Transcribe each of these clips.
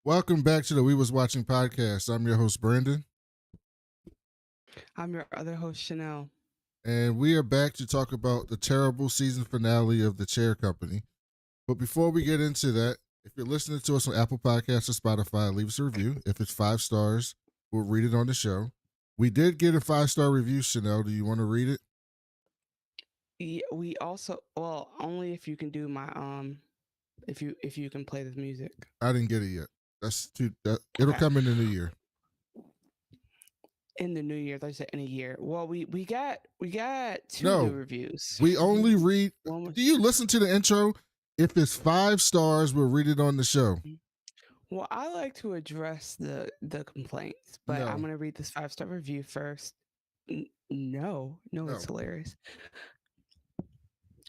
Welcome back to the We Was Watching podcast. I'm your host, Brandon, I'm your other host, Chanel. and we are back to talk about the terrible season finale of The Chair Company. But before we get into that, if you're listening to us on Apple Podcasts or Spotify, leave us a review. If it's 5 stars, we'll read it on the show. We did get a 5-star review, Chanel. Do you want to read it? We also, well, only if you can do my if you can play the music. I didn't get it yet. That's too. It'll Okay. come in the year. In the new year, they said in a year. Well, we got two new No, reviews. we only read. One was Do you listen to the intro? If it's 5 stars, we'll read it on the show. well, I like to address the complaints, but I'm No, gonna read this 5-star review first. No, no. it's hilarious.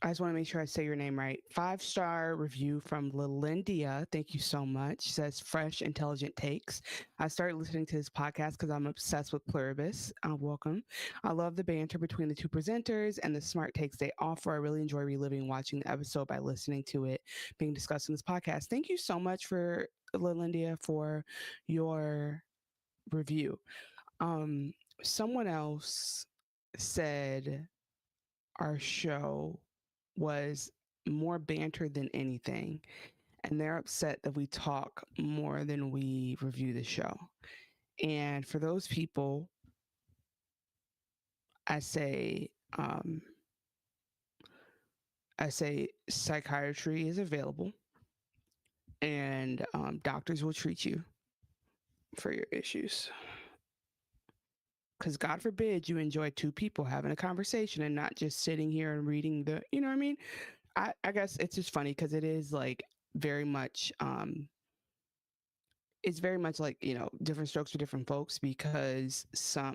I just want to make sure I say your name right. 5-star review from Lilindia. Thank you so much. Says fresh, intelligent takes. I started listening to this podcast because I'm obsessed with Pluribus. Welcome. I love the banter between the two presenters and the smart takes they offer. I really enjoy reliving watching the episode by listening to it being discussed in this podcast. Thank you so much for Lilindia for your review. Um, Someone else said our show was more banter than anything. And they're upset that we talk more than we review the show. And for those people, I say, um, I say psychiatry is available, and doctors will treat you for your issues. Because God forbid you enjoy two people having a conversation and not just sitting here and reading the, you know what I mean? I guess it's just funny because it is like very much it's very much like, different strokes for different folks, because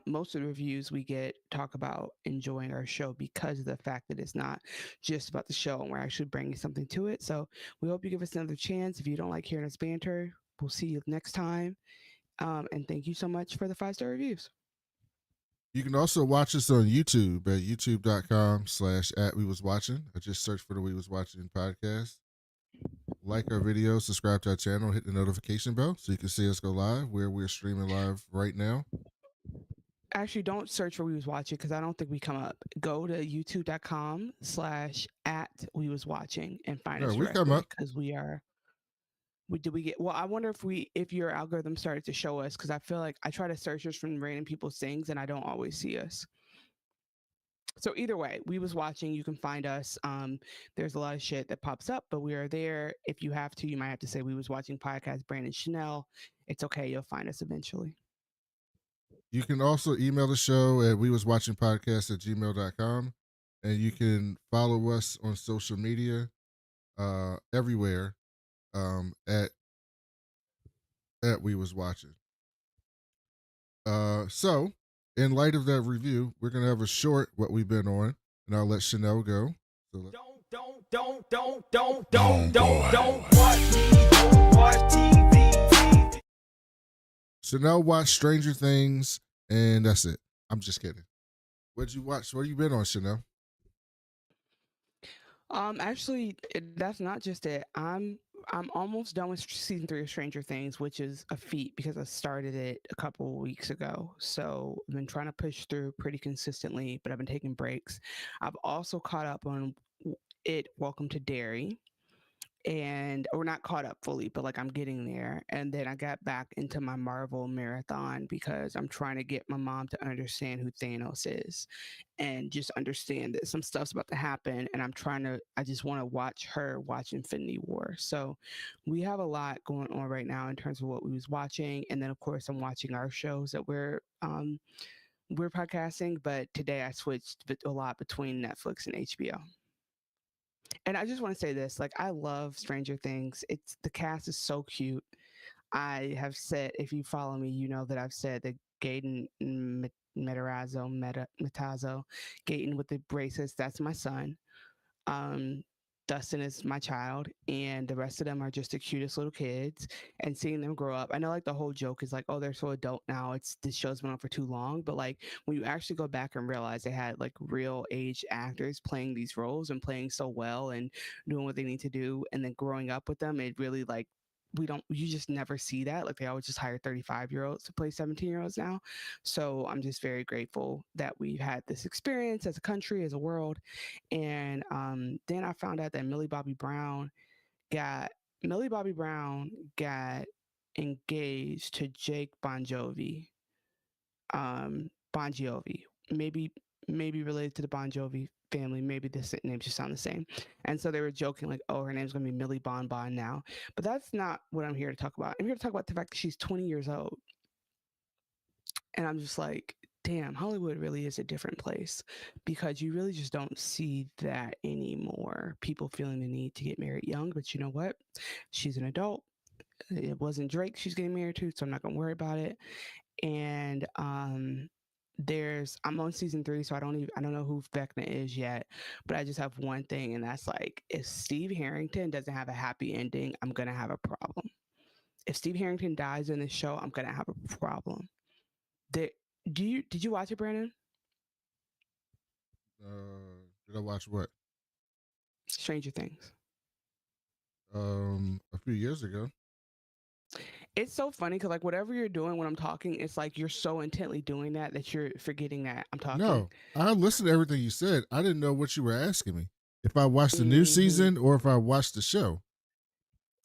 most of the reviews we get talk about enjoying our show because of the fact that it's not just about the show and we're actually bringing something to it. So we hope you give us another chance. If you don't like hearing us banter, we'll see you next time. And thank you so much for the 5-star reviews. You can also watch us on YouTube at youtube.com/@ We Was Watching. I just search for the We Was Watching podcast. Like our videos, subscribe to our channel, hit the notification bell so you can see us go live where we're streaming live right now. Actually, don't search for We Was Watching because I don't think we come up. Go to youtube.com/@ We Was Watching and find No, us we come directly up. because we are. Did we get? Well, I wonder if your algorithm started to show us, because I feel like I try to search us from random people's things and I don't always see us. So either way, We Was Watching. You can find us. There's a lot of shit that pops up, but we are there. If you have to, you might have to say We Was Watching podcast, Brandon Chanel. It's okay. You'll find us eventually. You can also email the show at We Was Watching Podcast at gmail.com. And you can follow us on social media everywhere at We Was Watching. So, in light of that review, we're going to have a short what we've been on, and I'll let Chanel go. So Don't watch me, don't watch TV. Chanel watched Stranger Things, and that's it. I'm just kidding. What'd you watch? What have you been on, Chanel? Actually, that's not just it. I'm almost done with season 3 of Stranger Things, which is a feat because I started it a couple weeks ago. So I've been trying to push through pretty consistently, but I've been taking breaks. I've also caught up on it. Welcome to Derry. And we're not caught up fully, but like I'm getting there. And then I got back into my Marvel marathon because I'm trying to get my mom to understand who Thanos is and just understand that some stuff's about to happen. And I just want to watch her watch Infinity War. So we have a lot going on right now in terms of what we was watching. And then of course I'm watching our shows that we're podcasting, but today I switched a lot between Netflix and HBO. And I just want to say this, like I love Stranger Things. It's the cast is so cute. I have said, if you follow me, you know that I've said that Gaten Metazo, Gaten with the braces, that's my son. Um, Dustin is my child, and the rest of them are just the cutest little kids. And seeing them grow up, I know like the whole joke is like, oh, they're so adult now. It's this show's been on for too long, but like when you actually go back and realize they had like real age actors playing these roles and playing so well and doing what they need to do, and then growing up with them, it really like you just never see that. Like they always just hire 35-year-olds to play 17-year-olds now. So I'm just very grateful that we've had this experience as a country, as a world. And then I found out that got Millie Bobby Brown got engaged to Jake Bon Jovi. Bon Jovi, maybe related to the Bon Jovi family. Maybe the names just sound the same. And so they were joking like, "Oh, her name's gonna be Millie Bon Bon now." But that's not what I'm here to talk about. I'm here to talk about the fact that she's 20 years old, and I'm just like, damn, Hollywood really is a different place because you really just don't see that anymore. People feeling the need to get married young, but you know what? She's an adult. It wasn't Drake she's getting married to, so I'm not gonna worry about it. And I'm on season 3, so I don't know who Vecna is yet, but I just have one thing, and that's like, if Steve Harrington doesn't have a happy ending, I'm gonna have a problem. If Steve Harrington dies in this show, I'm gonna have a problem. Did you watch it, Brandon? Did I watch what? Stranger Things. A few years ago. It's so funny because like whatever you're doing when I'm talking, it's like you're so intently doing that you're forgetting that I'm talking. No, I listened to everything you said. I didn't know what you were asking me. If I watched the new season or if I watched the show.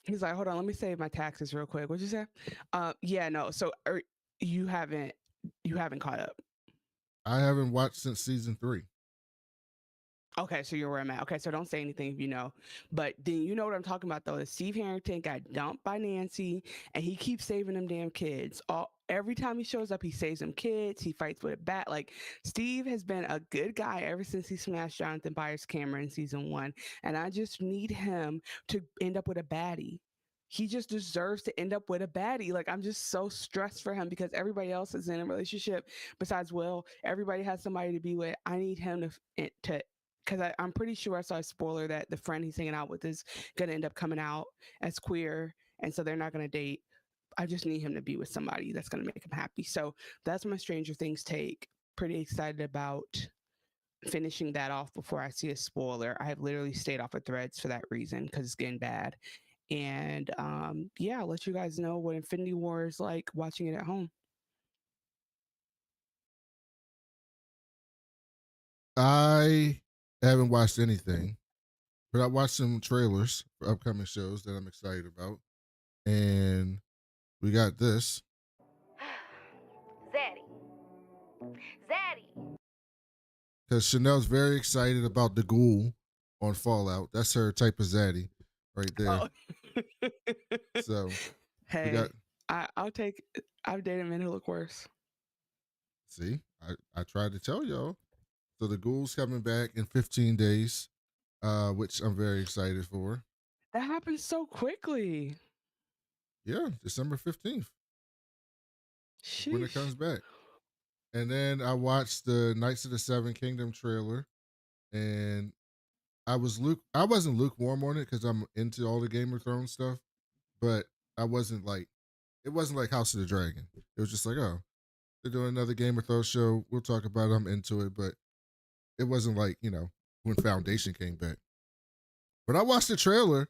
He's like, hold on, let me save my taxes real quick. What'd you say? Yeah, no. So you haven't caught up. I haven't watched since season 3. Okay, so you're where I'm at. Okay, so don't say anything if you know. But then you know what I'm talking about though. Is Steve Harrington got dumped by Nancy, and he keeps saving them damn kids. Every time he shows up, he saves them kids. He fights with a bat. Like Steve has been a good guy ever since he smashed Jonathan Byers' camera in season 1, and I just need him to end up with a baddie. He just deserves to end up with a baddie. Like I'm just so stressed for him because everybody else is in a relationship besides Will. Everybody has somebody to be with. I need him to because I'm pretty sure I saw a spoiler that the friend he's hanging out with is going to end up coming out as queer. And so they're not going to date. I just need him to be with somebody that's going to make him happy. So that's my Stranger Things take. Pretty excited about finishing that off before I see a spoiler. I have literally stayed off of Threads for that reason because it's getting bad. And yeah, I'll let you guys know what Infinity War is like watching it at home. I haven't watched anything, but I watched some trailers for upcoming shows that I'm excited about. And we got this. Zaddy. Because Chanel's very excited about the ghoul on Fallout. That's her type of zaddy right there. Oh. So, hey, I've dated men who look worse. See, I tried to tell y'all. So the ghoul's coming back in 15 days, which I'm very excited for. That happened so quickly. Yeah, December 15th. Sheesh. When it comes back. And then I watched the Knights of the Seven Kingdom trailer, and I wasn't lukewarm on it because I'm into all the Game of Thrones stuff, but it wasn't like House of the Dragon. It was just like, oh, they're doing another Game of Thrones show. We'll talk about it. I'm into it, but it wasn't like, when Foundation came back. But I watched the trailer,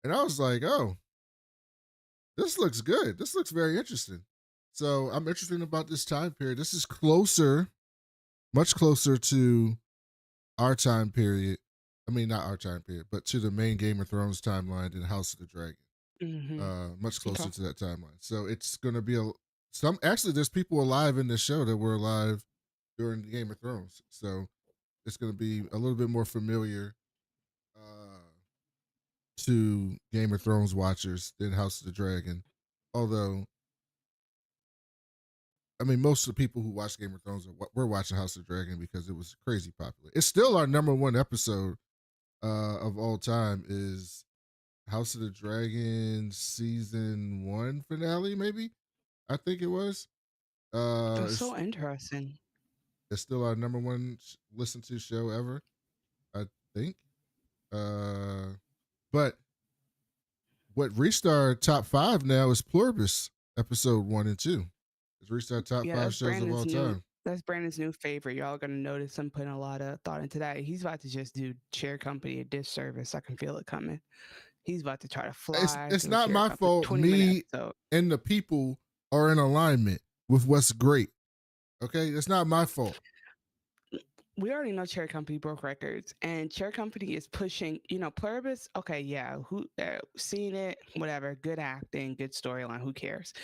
and I was like, oh, this looks good. This looks very interesting. So I'm interested about this time period. This is much closer to our time period. I mean, not our time period, but to the main Game of Thrones timeline than House of the Dragon. Mm-hmm. Much closer to that timeline. So it's going to be actually, there's people alive in this show that were alive during the Game of Thrones. So it's going to be a little bit more familiar to Game of Thrones watchers than House of the Dragon. Although, I mean, most of the people who watch Game of Thrones we're watching House of the Dragon because it was crazy popular. It's still our number one episode of all time is House of the Dragon season 1 finale, maybe. I think it was. That's so interesting. It's still our number one listened to show ever, I think. But what reached our top 5 now is Pluribus episode 1 and 2. It's reached our top 5 shows of all time. That's Brandon's new favorite. Y'all are gonna notice him putting a lot of thought into that. He's about to just do Chair Company a disservice. I can feel it coming. He's about to try to It's fly it's through a not chair my company. fault. 20-minute Me episode. and the people are in alignment with what's great. Okay, it's not my fault. We already know Chair Company broke records, and Chair Company is pushing. Pluribus. Okay, yeah, who seen it? Whatever. Good acting, good storyline. Who cares?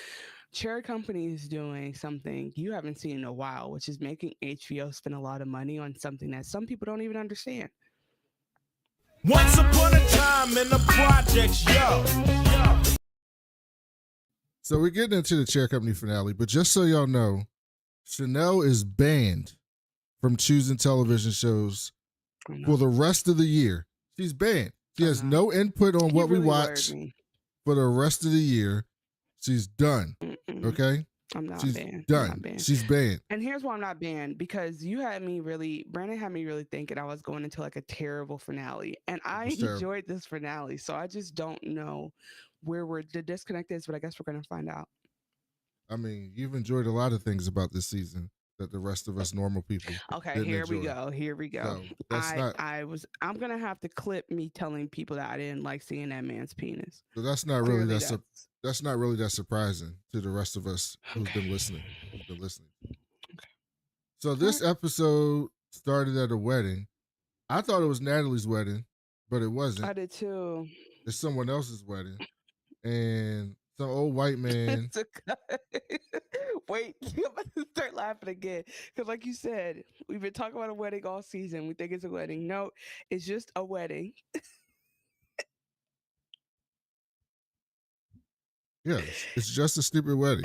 Chair Company is doing something you haven't seen in a while, which is making HBO spend a lot of money on something that some people don't even understand. Once upon a time in the projects, yo. So we're getting into the Chair Company finale, but just so y'all know, Chanel is banned from choosing television shows I know. for the rest of the year. She's banned. She has no input on He what we really watch worried me. for the rest of the year. She's done. Mm-mm. Okay? I'm not She's banned. done. I'm not banned. She's banned. And here's why I'm not banned, because Brandon had me really thinking I was going into like a terrible finale. And I It's terrible. enjoyed this finale. So I just don't know where the disconnect is, but I guess we're going to find out. I mean, you've enjoyed a lot of things about this season that the rest of us normal people Okay, didn't here we enjoy. go. Here we go. So that's not I'm going to have to clip me telling people that I didn't like seeing that man's penis. so that's not really Clearly that's not really that surprising to the rest of us who's been listening. So this episode started at a wedding. I thought it was Natalie's wedding, but it wasn't. I did too. It's someone else's wedding. And some old white man. Wait, I'm about to start laughing again. Because like you said, we've been talking about a wedding all season. We think it's a wedding. No, it's just a wedding. Yes, it's just a stupid wedding.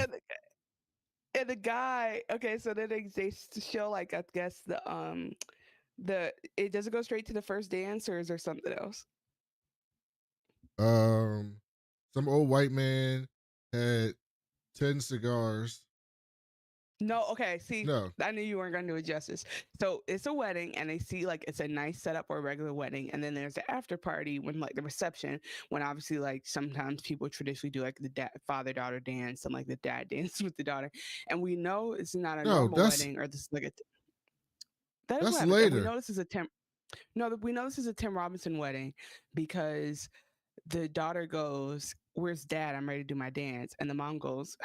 And the guy, okay, so then they show like, I guess it doesn't go straight to the first dance, or is there something else? Some old white man had 10 cigars. No, okay, see, No. I knew you weren't going to do it justice. So it's a wedding, and they see like it's a nice setup for a regular wedding, and then there's the after party when like the reception, when obviously like sometimes people traditionally do like the father-daughter dance, and like the dad dances with the daughter, and we know it's not a normal wedding, or this is like that's later. We know this is a we know this is a Tim Robinson wedding because the daughter goes, "Where's dad? I'm ready to do my dance." And the mom goes,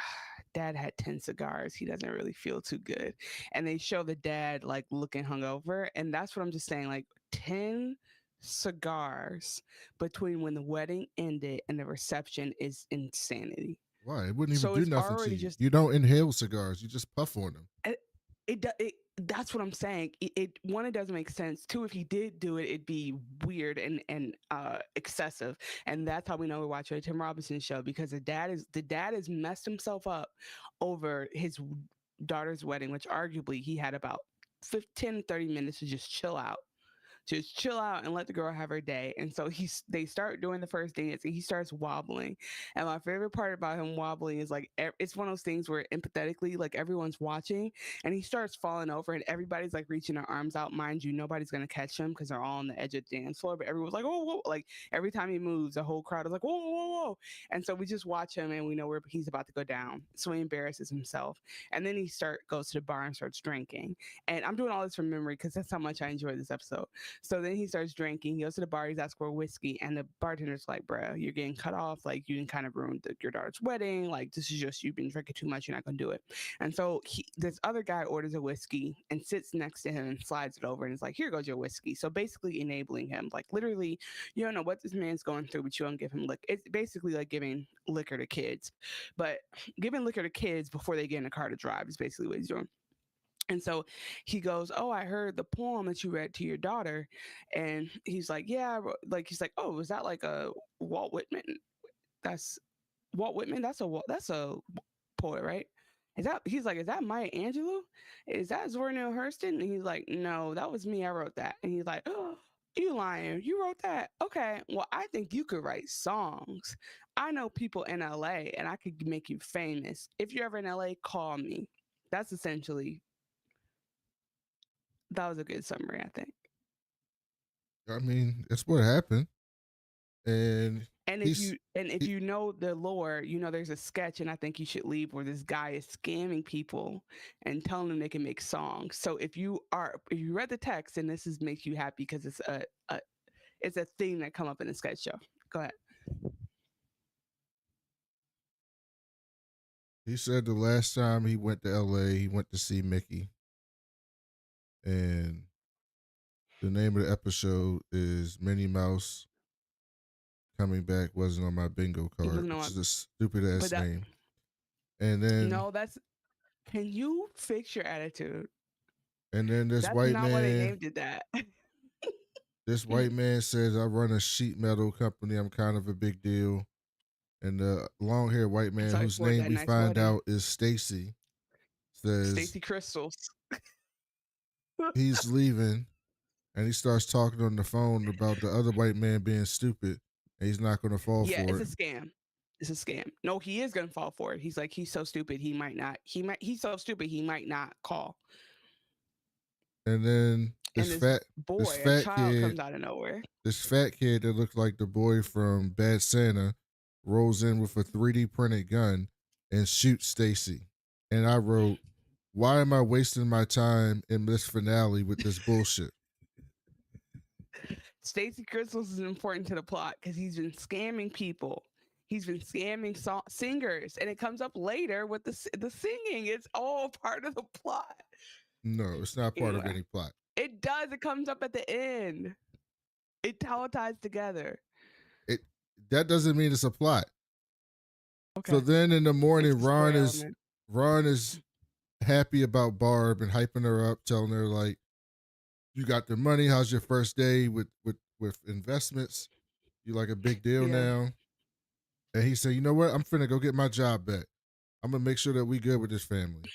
"Dad had 10 cigars. He doesn't really feel too good." And they show the dad like looking hungover. And that's what I'm just saying, like 10 cigars between when the wedding ended and the reception is insanity. Why? It wouldn't even do nothing to you. You don't inhale cigars. You just puff on them. That's what I'm saying. It doesn't make sense. Two, if he did do it, it'd be weird and excessive. And that's how we know we're watching a Tim Robinson show, because the dad has messed himself up over his daughter's wedding, which arguably he had about 15, 30 minutes to just chill out and let the girl have her day. And so they start doing the first dance, and he starts wobbling. And my favorite part about him wobbling is like, it's one of those things where empathetically, like everyone's watching, and he starts falling over, and everybody's like reaching their arms out. Mind you, nobody's gonna catch him because they're all on the edge of the dance floor, but everyone's like, "Oh, whoa!" Like every time he moves, the whole crowd is like, "Whoa, whoa, whoa!" And so we just watch him, and we know where he's about to go down. So he embarrasses himself, and then he goes to the bar and starts drinking. And I'm doing all this from memory because that's how much I enjoyed this episode. So then he starts drinking. He goes to the bar. He's asking for whiskey, and the bartender's like, "Bro, you're getting cut off. Like, you kind of ruined your daughter's wedding. Like, this is just, you've been drinking too much. You're not gonna do it." And so this other guy orders a whiskey and sits next to him and slides it over, and is like, "Here goes your whiskey." So basically enabling him. Like, literally, you don't know what this man's going through, but you don't give him liquor. It's basically like giving liquor to kids, but giving liquor to kids before they get in a car to drive is basically what he's doing. And so he goes, "Oh, I heard the poem that you read to your daughter." And he's like, "Yeah." Like, he's like, "Oh, is that like a Walt Whitman? That's Walt Whitman. That's a poet, right?" He's like, "Is that Maya Angelou? Is that Zora Neale Hurston?" And he's like, "No, that was me. I wrote that." And he's like, "Oh, you lying. You wrote that. Okay. Well, I think you could write songs. I know people in LA, and I could make you famous. If you're ever in LA, call me." That's essentially, that was a good summary, I think. I mean, that's what happened. And if you know the lore, you know there's a sketch, and I think you should leave, where this guy is scamming people and telling them they can make songs. So if you read the text, and this makes you happy because it's a thing that come up in the sketch show. Go ahead. He said the last time he went to LA, he went to see Mickey. And the name of the episode is Minnie Mouse Coming Back Wasn't on My Bingo Card, wasn't which on- is a stupid ass but that- name. And then No, that's. Can you fix your attitude? this That's white not why they man, named it that. this white man says, I run a sheet metal company. I'm kind of a big deal. And the long haired white man So I whose afford name that we nice find wedding. out is Stacy says Stacy Crystals. he's leaving, and he starts talking on the phone about the other white man being stupid, and he's not going to fall Yeah, for it's it. a scam. It's a scam. No, he is gonna fall for it. He's like, he's so stupid, he might not. He's so stupid, he might not call. And then And this this boy, a fat child, kid, comes out of nowhere. this fat kid that looked like the boy from Bad Santa, rolls in with a 3D printed gun and shoots Stacy. And I wrote, why am I wasting my time in this finale with this bullshit? Stacy Crystals is important to the plot because he's been scamming people. He's been scamming singers, and it comes up later with the singing. It's all part of the plot. No, it's not part of Anyway. any plot. It does. It comes up at the end. It all ties together. That doesn't mean it's a plot. Okay. So then in the morning, It's the story Ron is happy about Barb and hyping her up, telling her like, "You got the money. How's your first day with investments? You like a big deal Yeah. now." And he said, "You know what? I'm finna go get my job back. I'm gonna make sure that we good with this family."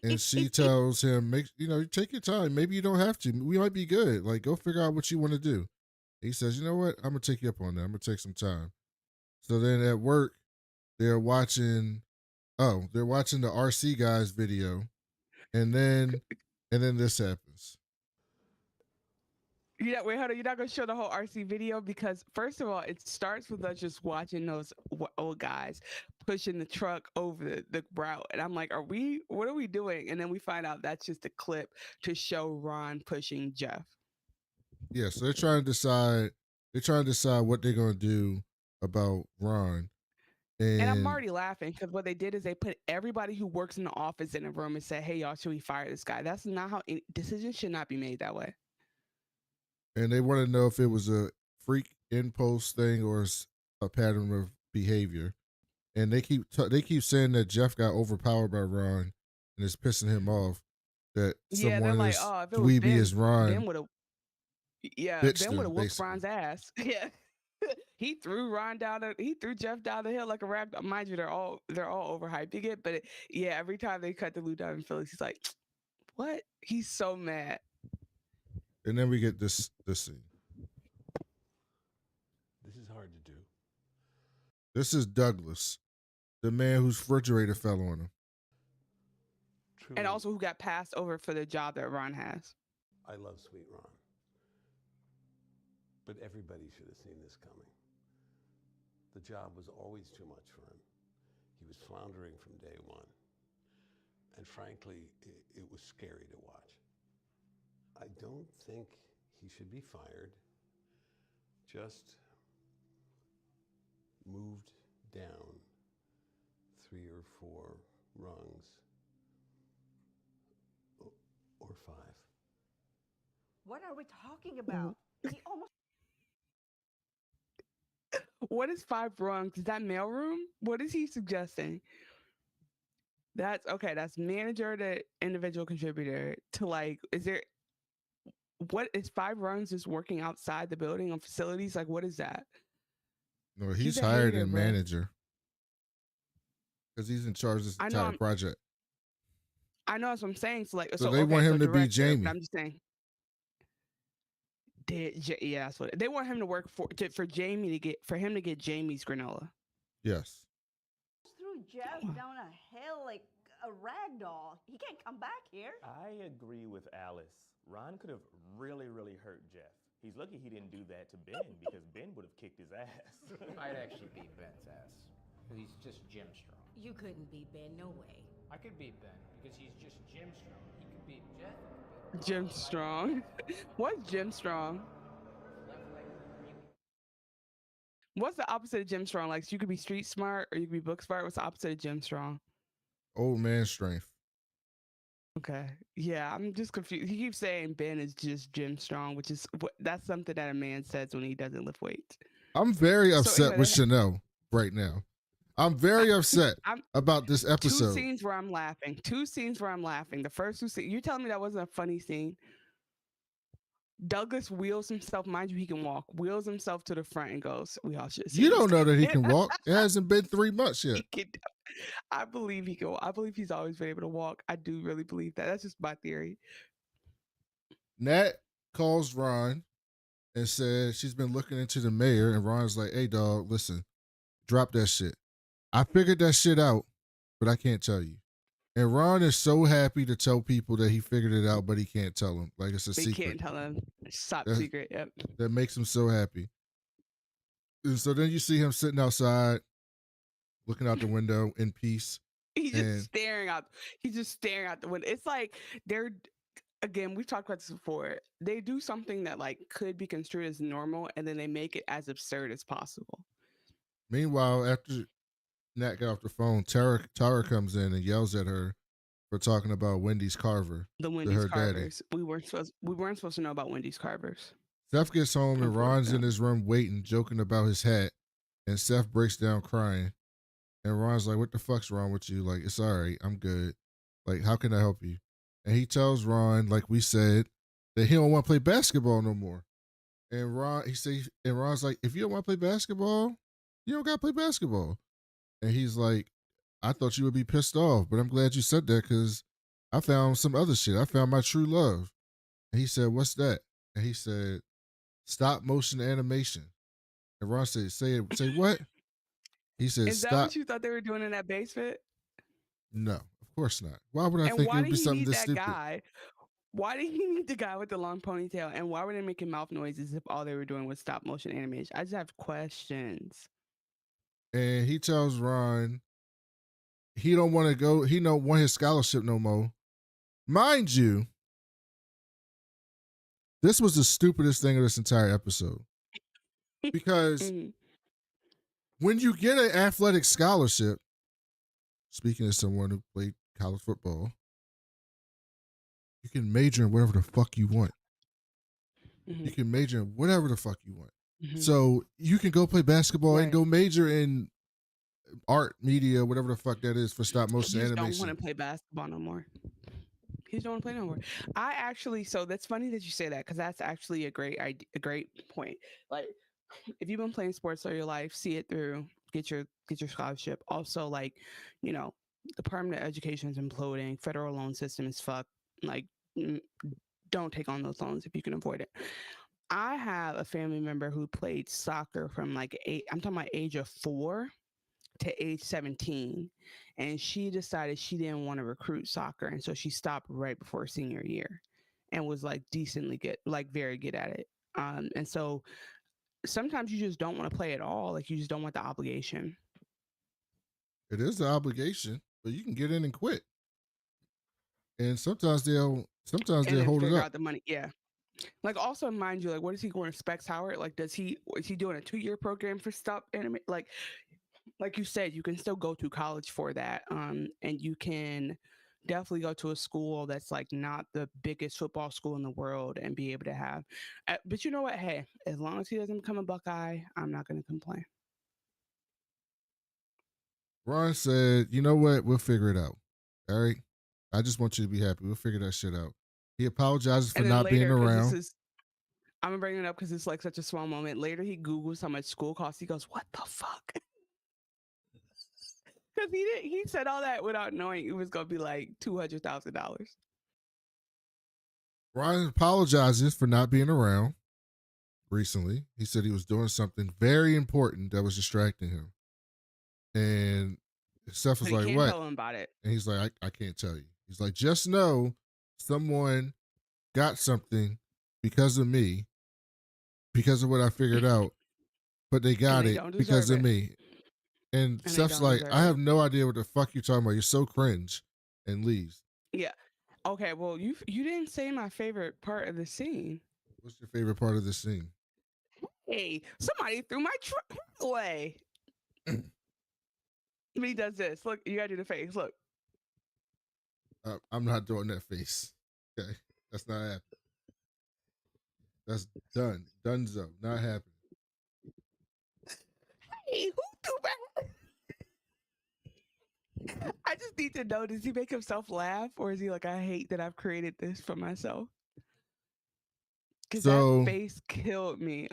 And she tells him, take your time. Maybe you don't have to. We might be good. Like, go figure out what you want to do." He says, "You know what? I'm gonna take you up on that. I'm gonna take some time." So then at work, they're watching the RC guys video, and then this happens. Yeah, wait, hold on. You're not gonna show the whole RC video because first of all, it starts with us just watching those old guys pushing the truck over the route, and I'm like, what are we doing? And then we find out that's just a clip to show Ron pushing Jeff. Yeah, so they're trying to decide what they're gonna do about Ron. And I'm already laughing because what they did is they put everybody who works in the office in a room and said, "Hey, y'all, should we fire this guy?" That's not how decisions should not be made that way. And they want to know if it was a freak impulse thing or a pattern of behavior. And they keep saying that Jeff got overpowered by Ron and it's pissing him off that someone like, as if it was dweeby as Ron. Ben would have whooped Ron's ass. Yeah. He threw Jeff down the hill like a rag. Mind you, they're all overhyping it, but every time they cut the Lieutenant Phillips, he's like, "What?" He's so mad. And then we get this scene. This is hard to do. This is Douglas, the man whose refrigerator fell on him. Truly, And also who got passed over for the job that Ron has. I love Sweet Ron. But everybody should have seen this coming. The job was always too much for him. He was floundering from day one. And frankly, it was scary to watch. I don't think he should be fired, just moved down 3 or 4 rungs, or 5. What are we talking about? He almost. What is 5 rungs? Is that mailroom? What is he suggesting? That's okay. That's manager to individual contributor to what is 5 rungs just working outside the building on facilities? Like, what is that? No, he's a hired hater, in bro. manager because he's in charge of this entire project. I know that's what I'm saying. So they want him to be director, Jamie. I'm just saying. Yeah, that's what they want him to work for Jamie for him to get Jamie's granola. Yes. Threw Jeff down a hill like a rag doll. He can't come back here. I agree with Alice. Ron could have really, really hurt Jeff. He's lucky he didn't do that to Ben because Ben would have kicked his ass. I'd actually beat Ben's ass. He's just Jim Strong. You couldn't beat Ben, no way. I could beat Ben because he's just Jim Strong. He could beat Jeff. Jim Strong. What's Jim Strong? What's the opposite of Jim Strong? Like, so you could be street smart or you could be book smart. What's the opposite of Jim Strong? Old man strength. Okay. Yeah, I'm just confused. He keeps saying Ben is just Jim Strong, which is that's something that a man says when he doesn't lift weights. I'm very So upset anyway, with Chanel right now. I'm very upset I'm about this two episode. scenes where I'm laughing. Two scenes where I'm laughing. The first two scenes, you're telling me that wasn't a funny scene? Douglas wheels himself, mind you, he can walk, wheels himself to the front and goes, "We all should see You this don't know that he coming." can walk. It hasn't been 3 months yet. He can- I believe he can. I believe he's always been able to walk. I do really believe that. That's just my theory. Nat calls Ron and said she's been looking into the mayor, and Ron's like, "Hey, dog, listen, drop that shit. I figured that shit out, but I can't tell you." And Ron is so happy to tell people that he figured it out, but he can't tell them. Like it's a They secret. can't tell him. It's top That's- secret. Yep. That makes him so happy. And so then you see him sitting outside, looking out the window in peace. He's just And- staring out. He's just staring out the window. It's like they're again, we've talked about this before. They do something that like could be construed as normal, and then they make it as absurd as possible. Meanwhile, after Nat got off the phone, Tara comes in and yells at her for talking about Wendy's Carver. The her Wendy's daddy. Carvers. We weren't supposed to know about Wendy's Carvers. Seth gets home and Ron's in Unfortunate. his room waiting, joking about his hat, and Seth breaks down crying. And Ron's like, "What the fuck's wrong with you? Like, it's all right. I'm good. Like, how can I help you?" And he tells Ron, like we said, that he don't want to play basketball no more. And Ron's like, "If you don't want to play basketball, you don't got to play basketball." And he's like, "I thought you would be pissed off, but I'm glad you said that because I found some other shit. I found my true love." And he said, "What's that?" And he said, "Stop motion animation." And Ron said, "Say what?" He said, Is that "Stop." what you thought they were doing in that basement? No, of course not. Why would I And think it why would did be he something need this that stupid? guy? Why did he need the guy with the long ponytail? And why were they making mouth noises if all they were doing was stop motion animation? I just have questions. And he tells Ron he don't want to go. He don't want his scholarship no more. Mind you, this was the stupidest thing of this entire episode because Mhm. when you get an athletic scholarship, speaking as someone who played college football, you can major in whatever the fuck you want. Mhm. You can major in whatever the fuck you want. Mhm. So you can go play basketball and Right. go major in art, media, whatever the fuck that is for stop He motion just don't animation. want to play basketball no more. He just don't want to play no more. I actually, so that's funny that you say that because that's actually a great idea, a great point. Like, if you've been playing sports all your life, see it through, get your scholarship. Also, like, you know, the Department of Education is imploding. Federal loan system is fucked. Like, don't take on those loans if you can avoid it. I have a family member who played soccer from like I'm talking about age of 4 to age 17. And she decided she didn't want to recruit soccer. And so she stopped right before senior year and was like decently good, like very good at it. And so sometimes you just don't want to play at all. Like you just don't want the obligation. It is the obligation, but you can get in and quit. And sometimes they'll And hold then it figure up. out the money. Yeah. Like also mind you, like what is he going to Specs Howard? Like is he doing a 2-year program for stop anime? Like you said, you can still go to college for that. And you can definitely go to a school that's like not the biggest football school in the world and be able to have. But you know what? Hey, as long as he doesn't become a Buckeye, I'm not going to complain. Ron said, "You know what? We'll figure it out. All right. I just want you to be happy. We'll figure that shit out." He apologizes for And then not being later, 'cause around. I'm gonna bring it up because it's like such a small moment. Later, he Googles how much school costs. He goes, "What the fuck?" Because he said all that without knowing it was gonna be like $200,000. Ron apologizes for not being around recently. He said he was doing something very important that was distracting him. And Seth was But he like, can't "What?" tell him about it. And he's like, I can't tell you. He's like, "Just know someone got something because of me, because of what I figured out, but they got they it don't because deserve of it. me." And they Steph's don't like, deserve "I it. have no idea what the fuck you're talking about. You're so cringe," and leaves. Yeah. Okay. Well, you didn't say my favorite part of the scene. What's your favorite part of this scene? Hey, somebody threw my truck away. And he does this. Look, you gotta do the face. Look. I'm not doing that face. Okay, that's not happening. That's done. Donezo. Not happening. Hey, who threw that? I just need to know, does he make himself laugh, or is he like, I hate that I've created this for myself? Because So that face killed me.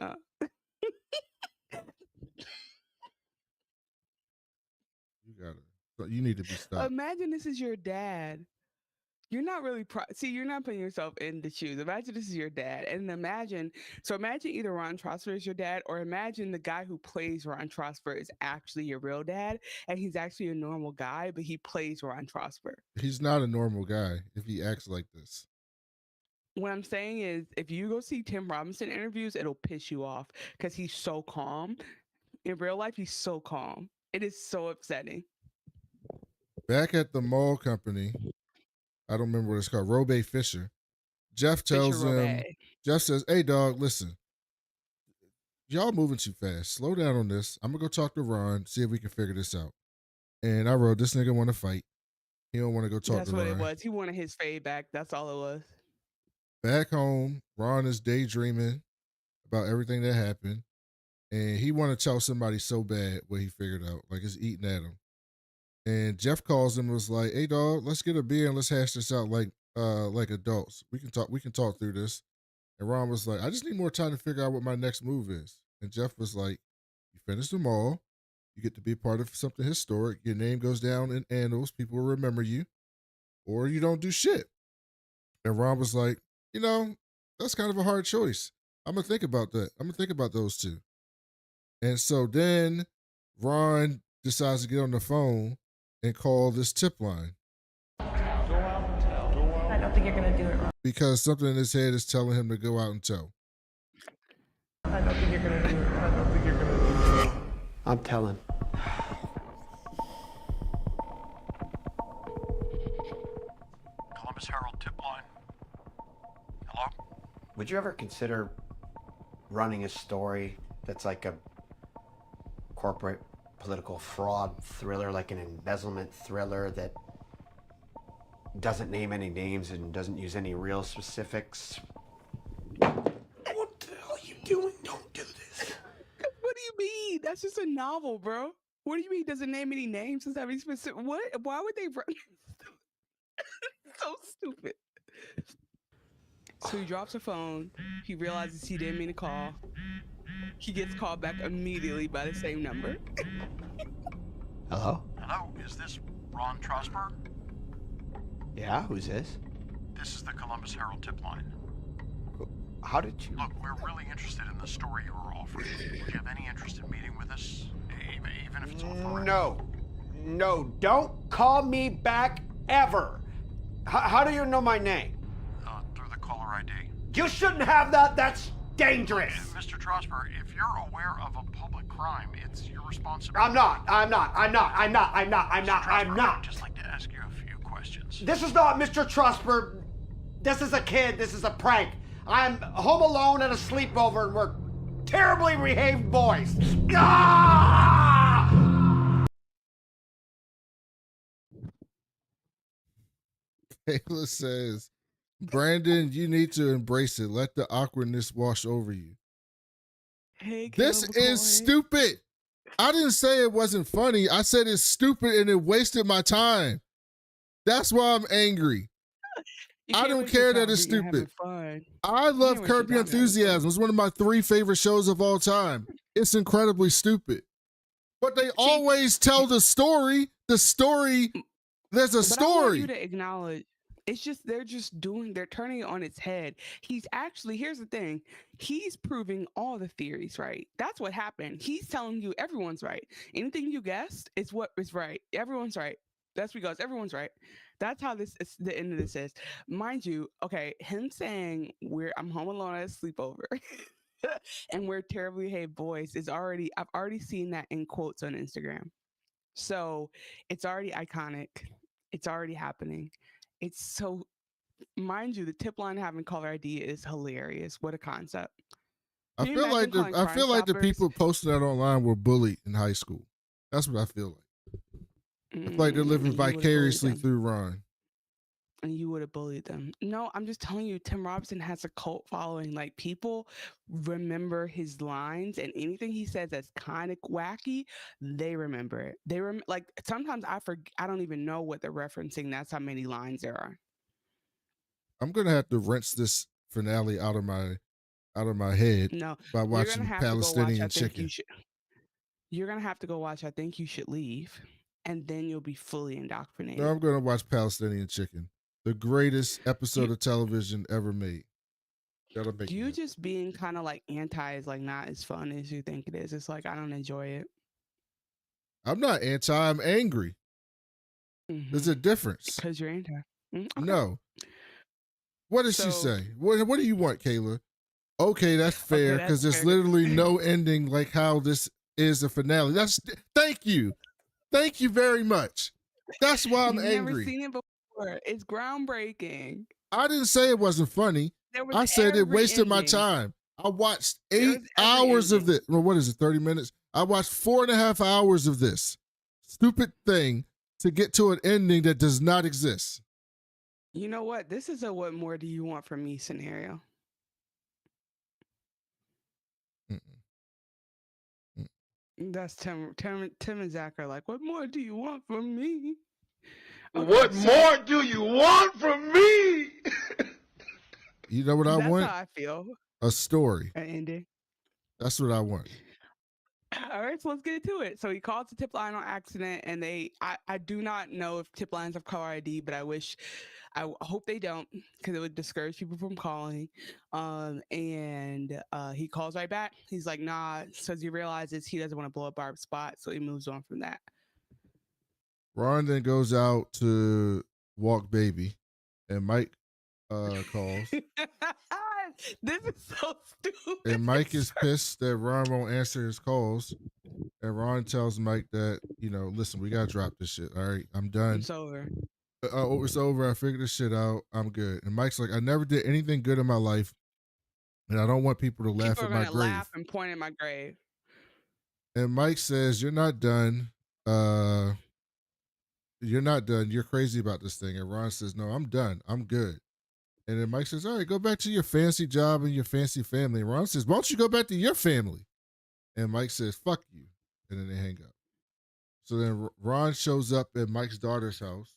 you need to be stopped. Imagine this is your dad. You're not really see. You're not putting yourself in the shoes. Imagine this is your dad, and imagine either Ron Trosper is your dad, or imagine the guy who plays Ron Trosper is actually your real dad, and he's actually a normal guy, but he plays Ron Trosper. He's not a normal guy if he acts like this. What I'm saying is, if you go see Tim Robinson interviews, it'll piss you off because he's so calm. In real life, he's so calm. It is so upsetting. Back at the mall company, I don't remember what it's called, Robe Fisher. Jeff tells him, Jeff says, hey, dog, listen. Y'all moving too fast. Slow down on this. I'm going to go talk to Ron, see if we can figure this out. And I wrote, this nigga want to fight. He don't want to go talk to Ron. That's what it was. He wanted his fade back. That's all it was. Back home, Ron is daydreaming about everything that happened. And he want to tell somebody so bad what he figured out. Like it's eating at him. And Jeff calls him and was like, hey, dog, let's get a beer and let's hash this out like adults. We can talk through this. And Ron was like, I just need more time to figure out what my next move is. And Jeff was like, you finish them all. You get to be part of something historic. Your name goes down in annals. People will remember you. Or you don't do shit. And Ron was like, that's kind of a hard choice. I'm going to think about that. I'm going to think about those two. And so then Ron decides to get on the phone and call this tip line. I don't think you're going to do it wrong. Because something in his head is telling him to go out and tell. I don't think you're going to do it. I don't think you're going to do it. I'm telling. Columbus Herald tip line. Hello? Would you ever consider running a story that's like a corporate political fraud thriller, like an embezzlement thriller that doesn't name any names and doesn't use any real specifics? What the hell are you doing? Don't do this. What do you mean? That's just a novel, bro. What do you mean? Doesn't name any names? Doesn't have any specific. What? Why would they run? So stupid. So he drops a phone. He realizes he didn't mean to call. He gets called back immediately by the same number. Hello? Hello, is this Ron Trosper? Yeah, who's this? This is the Columbus Herald tip line. How did you... Look, we're really interested in the story you were offering. Would you have any interest in meeting with us? Even if it's off the record? No, don't call me back ever. How do you know my name? Through the caller ID. You shouldn't have that. That's dangerous. Mr. Trosper, if you're aware of a public crime, it's your responsibility. I'm not. I'd just like to ask you a few questions. This is not Mr. Trosper. This is a kid. This is a prank. I'm home alone at a sleepover and we're terribly behaved boys. Ah! Taylor says, Brandon, you need to embrace it. Let the awkwardness wash over you. Hey, this is stupid. I didn't say it wasn't funny. I said it's stupid and it wasted my time. That's why I'm angry. I don't care that it's stupid. I love Curb Your Enthusiasm. It's one of my 3 favorite shows of all time. It's incredibly stupid. But they always tell the story. The story, there's a story. I want you to acknowledge, it's just, they're turning it on its head. Here's the thing. He's proving all the theories right. That's what happened. He's telling you everyone's right. Anything you guessed is what is right. Everyone's right. That's because everyone's right. That's how the end of this is. Mind you, okay, him saying I'm home alone at a sleepover and we're terribly behaved boys I've already seen that in quotes on Instagram. So it's already iconic. It's already happening. It's so, mind you, the tip line having caller ID is hilarious. What a concept. I Can you feel like imagine calling I feel Crime like the Stoppers? people posting that online were bullied in high school. That's what I feel like. I feel like they're living You would've bullied vicariously them. through Ron. And you would have bullied them. No, I'm just telling you, Tim Robinson has a cult following. Like, people remember his lines, and anything he says that's kind of wacky, they remember it. Like, sometimes I forget. I don't even know what they're referencing. That's how many lines there are. I'm gonna have to rinse this finale out of my head No, by you're watching gonna have Palestinian to go watch. Chicken. You're gonna have to go watch. I think you should leave, and then you'll be fully indoctrinated. No, I'm gonna watch Palestinian Chicken, the greatest episode of television ever made. That'll make You just being kind of like anti is like not as fun as you think it is. It's like I don't enjoy it. I'm not anti. I'm angry. There's a difference. Because you're anti. Okay. No. What does she So- say? What do you want, Kayla? Okay, that's fair because that's there's fair. literally no ending like how this is a finale. Thank you very much. That's why I'm You've angry. never seen it before. It's groundbreaking. I didn't say it wasn't funny. There was I said it every wasted my ending. time. I watched There 8 was every hours of ending. this. Well, what is it, 30 minutes? I watched 4.5 hours of this stupid thing to get to an ending that does not exist. You know what? This is a what more do you want from me scenario. That's Tim and Zach are like, what more do you want from me? Okay, What so more do you want from me? You know what I that's want? how I feel. A story. An ending. That's what I want. All right, so let's get to it. So he calls the tip line on accident, and I do not know if tip lines have caller ID, but I hope they don't, because it would discourage people from calling. And he calls right back. He's like, nah, because he realizes he doesn't want to blow up Barb's spot, so he moves on from that. Ron then goes out to walk baby, and Mike calls. This is so stupid. And Mike is pissed that Ron won't answer his calls. And Ron tells Mike that, listen, we gotta drop this shit. All right, I'm done. It's over. It's over. I figured this shit out. I'm good. And Mike's like, I never did anything good in my life, and I don't want people to laugh People at are my gonna grave. laugh and point at my grave. And Mike says, you're not done. You're not done. You're crazy about this thing. And Ron says, no, I'm done. I'm good. And then Mike says, all right, go back to your fancy job and your fancy family. And Ron says, why don't you go back to your family? And Mike says, fuck you. And then they hang up. So then Ron shows up at Mike's daughter's house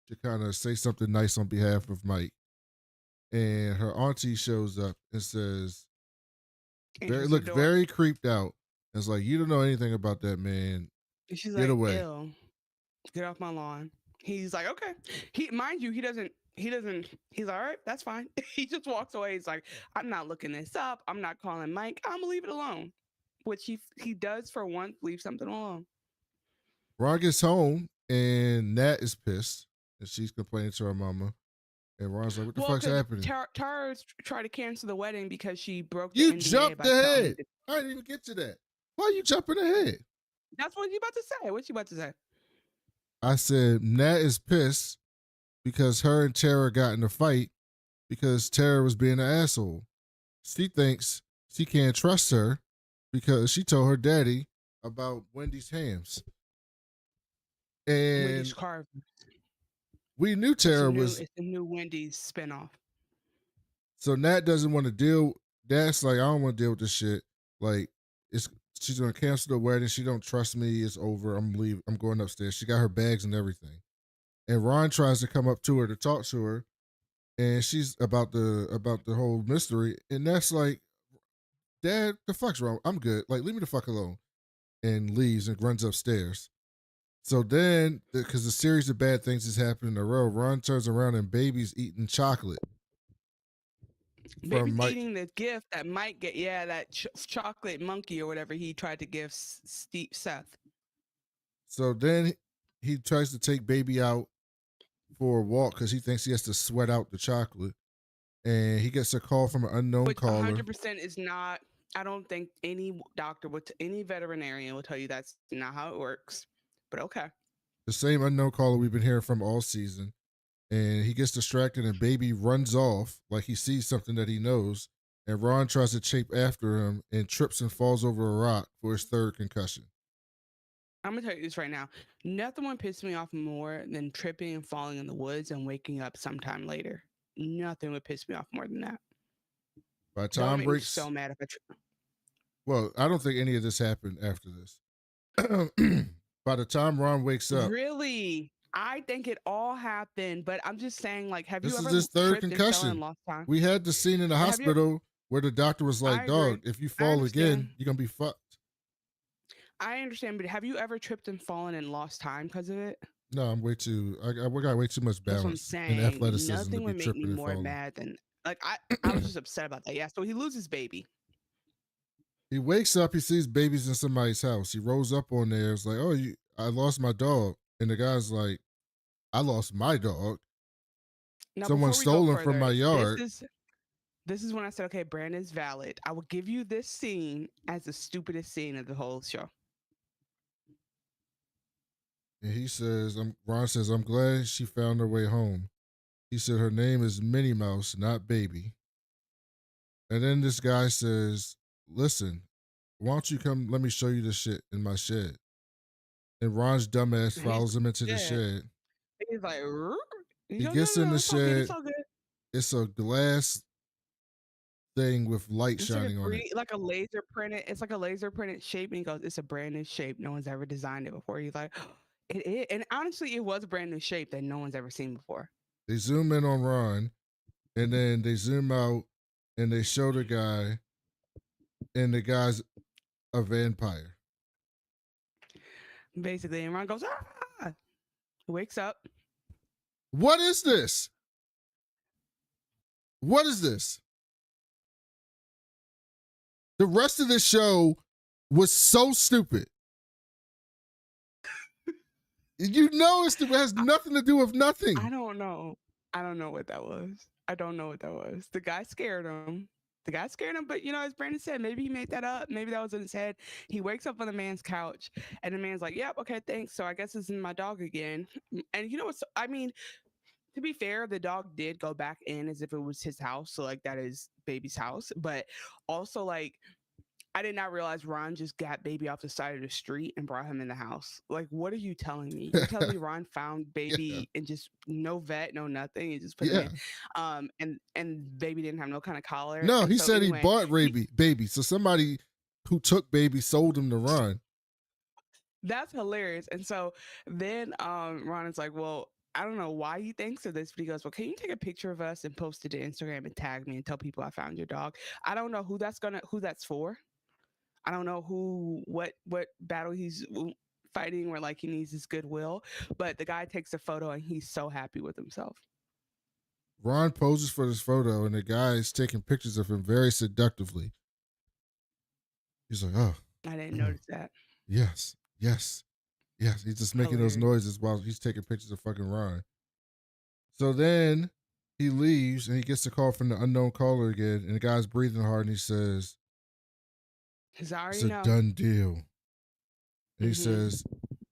to kind of say something nice on behalf of Mike. And her auntie shows up and says, very creeped out. And it's like, you don't know anything about that man. And she's Get like, away. Ew, get off my lawn. He's like, okay. Mind you, he doesn't, he's all right, that's fine. He just walks away. He's like, I'm not looking this up. I'm not calling Mike. I'm gonna leave it alone. Which he does for once, leave something alone. Ron gets home and Nat is pissed and she's complaining to her mama. And Ron's like, what the fuck's happening? Tara's tried to cancel the wedding because she broke the You NDA jumped by telling ahead. I didn't even get to that. Why are you jumping ahead? That's what you about to say. What you about to say? I said Nat is pissed because her and Tara got in a fight because Tara was being an asshole. She thinks she can't trust her because she told her daddy about Wendy's hams. And Wendy's carved. we knew Tara was. It's a new Wendy's spinoff. So Nat doesn't want to deal. That's like, I don't want to deal with this shit. Like, she's gonna cancel the wedding. She don't trust me. It's over. I'm leaving. I'm going upstairs. She got her bags and everything. And Ron tries to come up to her to talk to her, and she's about the whole mystery. And that's like, Dad, the fuck's wrong? I'm good. Like, leave me the fuck alone. And leaves and runs upstairs. So then, because a series of bad things is happening in a row, Ron turns around and baby's eating chocolate. Baby's eating the gift that Mike get. Yeah, that chocolate monkey or whatever he tried to give Seth. So then he tries to take baby out for a walk because he thinks he has to sweat out the chocolate. And he gets a call from an unknown caller. 100% is not. I don't think any doctor any veterinarian will tell you that's not how it works. But okay. The same unknown caller we've been hearing from all season. And he gets distracted and baby runs off like he sees something that he knows. and Ron tries to chase after him and trips and falls over a rock for his third concussion. I'm gonna tell you this right now. Nothing would piss me off more than tripping and falling in the woods and waking up sometime later. Nothing would piss me off more than that. By the That would time make me breaks, so mad if I trip. well, I don't think any of this happened after this. By the time Ron wakes up, Really? I think it all happened, but I'm just saying, like, have this you is ever his third tripped and fell concussion. and lost time? We had the scene in the Have you- hospital where the doctor was like, I "Dog, agree. if you I fall again, understand. you're gonna be fucked." I understand, but have you ever tripped and fallen and lost time because of it? No, I'm way too. We got way too much That's what I'm balance and saying. athleticism Nothing to be would make tripping me and more falling. mad than like I was just upset about that. Yeah. So he loses baby. He wakes up, he sees babies in somebody's house. He rolls up on there. It's like, "Oh, I lost my dog," and the guy's like, "I lost my dog. Now, Someone before we go stole him from further, my yard." This is when I said, okay, Brandon's valid. I will give you this scene as the stupidest scene of the whole show. And he says, Ron says, "I'm glad she found her way home." He said, "Her name is Minnie Mouse, not Baby." And then this guy says, "Listen, why don't you come, let me show you the shit in my shed." And Ron's dumbass follows him into the shed. He's like, He gets in the it's all good, shed. it's all good. It's a glass thing with light It's shining on it. like a laser printed. It's like a laser printed shape, and he goes, "It's a brand new shape. No one's ever designed it before." He's like, "It is," and honestly, it was a brand new shape that no one's ever seen before. They zoom in on Ron, and then they zoom out, and they show the guy, and the guy's a vampire. Basically, and Ron goes, "Ah!" He wakes up. What is this? What is this? The rest of this show was so stupid. You know it's stupid. It has nothing to do with nothing. I don't know. I don't know what that was. I don't know what that was. The guy scared him. But as Brandon said, maybe he made that up. Maybe that was in his head. He wakes up on the man's couch, and the man's like, "Yep, okay, thanks. So I guess it's in my dog again." And you know what? I mean, to be fair, the dog did go back in as if it was his house. So like that is baby's house. But also like I did not realize Ron just got baby off the side of the street and brought him in the house. Like, what are you telling me? You're telling me Ron found baby and just no vet, no nothing, and just put him in. And baby didn't have no kind of collar. No, and he so said anyway, he bought baby. So somebody who took baby sold him to Ron. That's hilarious. And so then Ron is like, well, I don't know why he thinks of this, but he goes, well, can you take a picture of us and post it to Instagram and tag me and tell people I found your dog? I don't know who that's for. I don't know what battle he's fighting where like he needs his goodwill, but the guy takes a photo and he's so happy with himself. Ron poses for this photo and the guy is taking pictures of him very seductively. He's like, "Oh, I didn't notice that." Yes. He's just making those noises while he's taking pictures of fucking Ron. So then he leaves and he gets a call from the unknown caller again, and the guy's breathing hard and he says, "It's a done deal." And he says,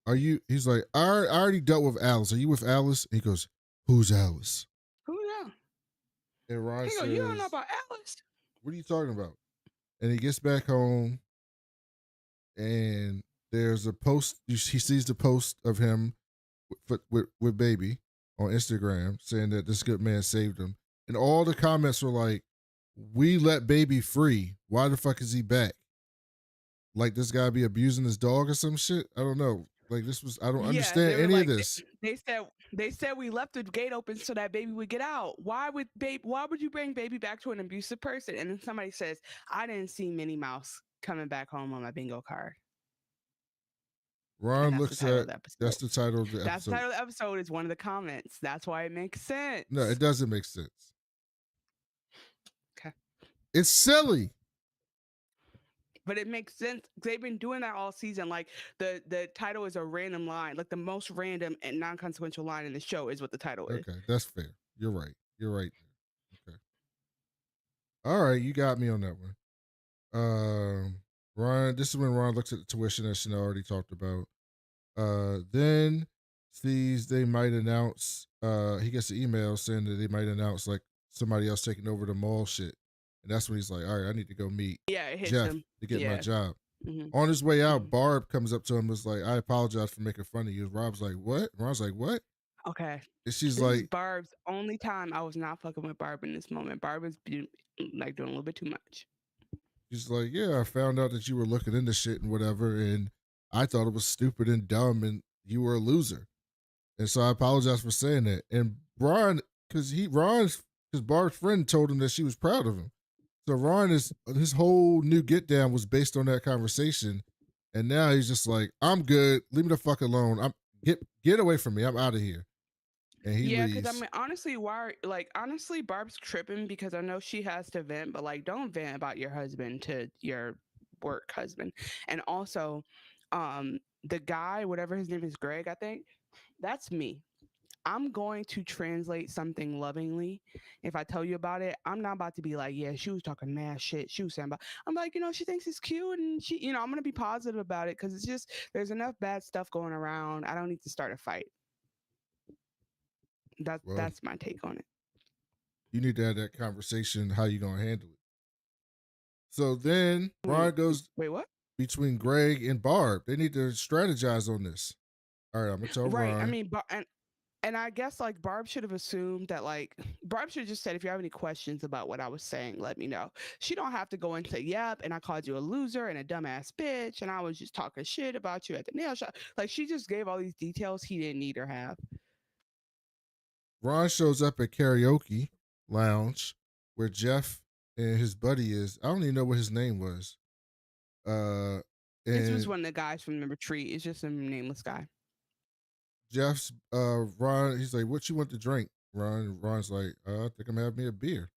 "Are you?" He's like, I already dealt with Alice. Are you with Alice?" And he goes, "Who's Alice?" Who now? And Ron says, "You don't know about Alice." "What are you talking about?" And he gets back home and there's a post. He sees the post of him with baby on Instagram saying that this good man saved him. And all the comments were like, "We let baby free. Why the fuck is he back? Like this guy be abusing his dog or some shit?" I don't know. Like this was, I don't understand any of this. They said we left the gate open so that baby would get out. Why would you bring baby back to an abusive person? And then somebody says, "I didn't see Minnie Mouse coming back home on my bingo card." Ron looks at, that's the title of the episode. That's the title of the episode is one of the comments. That's why it makes sense. No, it doesn't make sense. Okay. It's silly. But it makes sense. They've been doing that all season. Like the title is a random line. Like the most random and non-consequential line in the show is what the title is. Okay, that's fair. You're right. Okay. All right, you got me on that one. Ron, this is when Ron looks at the tuition that Chanel already talked about. Then sees they might announce, he gets an email saying that they might announce like somebody else taking over the mall shit. And that's when he's like, all right, I need to go meet Yeah, it hits Jeff him. to get my Yeah. job. Mhm. On his way out, Barb comes up to him and was like, I apologize for making fun of you. Rob's like, what? Rob's like, what? Okay. And she's This is like, Barb's only time I was not fucking with Barb in this moment. Barb is like doing a little bit too much. she's like, yeah, I found out that you were looking into shit and whatever, and I thought it was stupid and dumb, and you were a loser. And so I apologize for saying that. And Ron, because Barb's friend told him that she was proud of him. So Ron his whole new get down was based on that conversation. And now he's just like, I'm good. Leave me the fuck alone. Get away from me. I'm out of here. And he Yeah, leaves. because I mean, honestly, Barb's tripping because I know she has to vent, but like, don't vent about your husband to your work husband. And also, the guy, whatever his name is, Greg, I think, that's me. I'm going to translate something lovingly. If I tell you about it, I'm not about to be like, yeah, she was talking mad shit. She was saying about, I'm like, she thinks it's cute and I'm going to be positive about it because it's just, there's enough bad stuff going around. I don't need to start a fight. That's my take on it. You need to have that conversation. How you going to handle it? So then Ron goes, wait, what? Between Greg and Barb. They need to strategize on this. All right, I'm going to tell Ron. I mean, and I guess like Barb should have assumed that Barb should have just said, if you have any questions about what I was saying, let me know. She don't have to go and say, yep, and I called you a loser and a dumbass bitch, and I was just talking shit about you at the nail shop. Like, she just gave all these details he didn't need or have. Ron shows up at karaoke lounge where Jeff and his buddy is. I don't even know what his name was. This was one of the guys from the retreat. It's just a nameless guy. Jeff's Ron, he's like, what you want to drink, Ron? Ron's like, I think I'm having me a beer.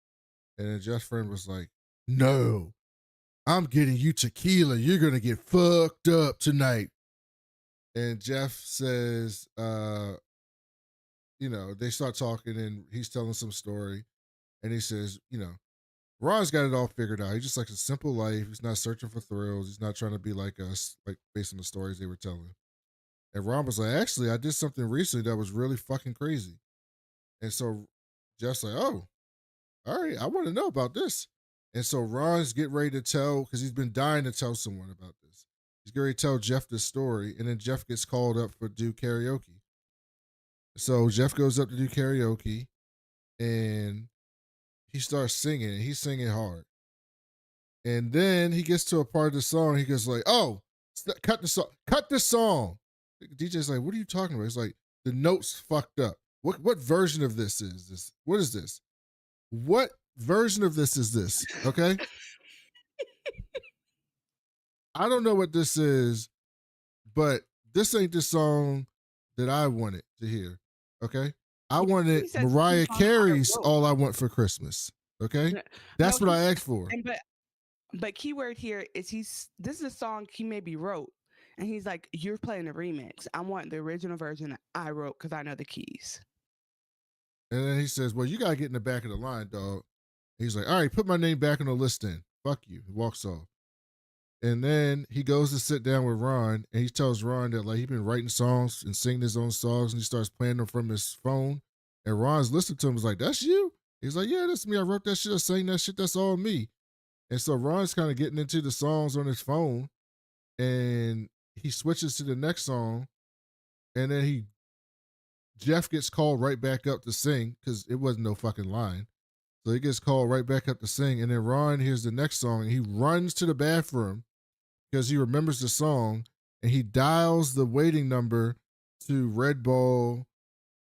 And then Jeff's friend was like, no, I'm getting you tequila. You're gonna get fucked up tonight. And Jeff says, they start talking and he's telling some story. And he says, Ron's got it all figured out. He just likes a simple life. He's not searching for thrills. He's not trying to be like us, like based on the stories they were telling. And Ron was like, actually, I did something recently that was really fucking crazy. And so Jeff's like, oh, all right, I want to know about this. And so Ron's getting ready to tell, because he's been dying to tell someone about this. He's getting ready to tell Jeff this story, and then Jeff gets called up for do karaoke. So Jeff goes up to do karaoke, and he starts singing, and he's singing hard. And then he gets to a part of the song, he goes like, oh, cut the song. DJ's like, what are you talking about? It's like, the notes fucked up. What version of this is this? What is this? What version of this is this? Okay. I don't know what this is, but this ain't the song that I wanted to hear. Okay. I wanted Mariah Carey's All I Want for Christmas. Okay. That's what I asked for. But keyword here is this is a song he maybe wrote. And he's like, you're playing a remix. I want the original version that I wrote because I know the keys. And then he says, well, you got to get in the back of the line, dog. He's like, all right, put my name back on the list then. Fuck you. He walks off. And then he goes to sit down with Ron, and he tells Ron that like he's been writing songs and singing his own songs, and he starts playing them from his phone. And Ron's listening to him. He's like, that's you? He's like, yeah, that's me. I wrote that shit. I sang that shit. That's all me. And so Ron's kind of getting into the songs on his phone, and he switches to the next song, and then Jeff gets called right back up to sing because it wasn't no fucking line. So he gets called right back up to sing, and then Ron hears the next song, and he runs to the bathroom because he remembers the song, and he dials the waiting number to Red Bull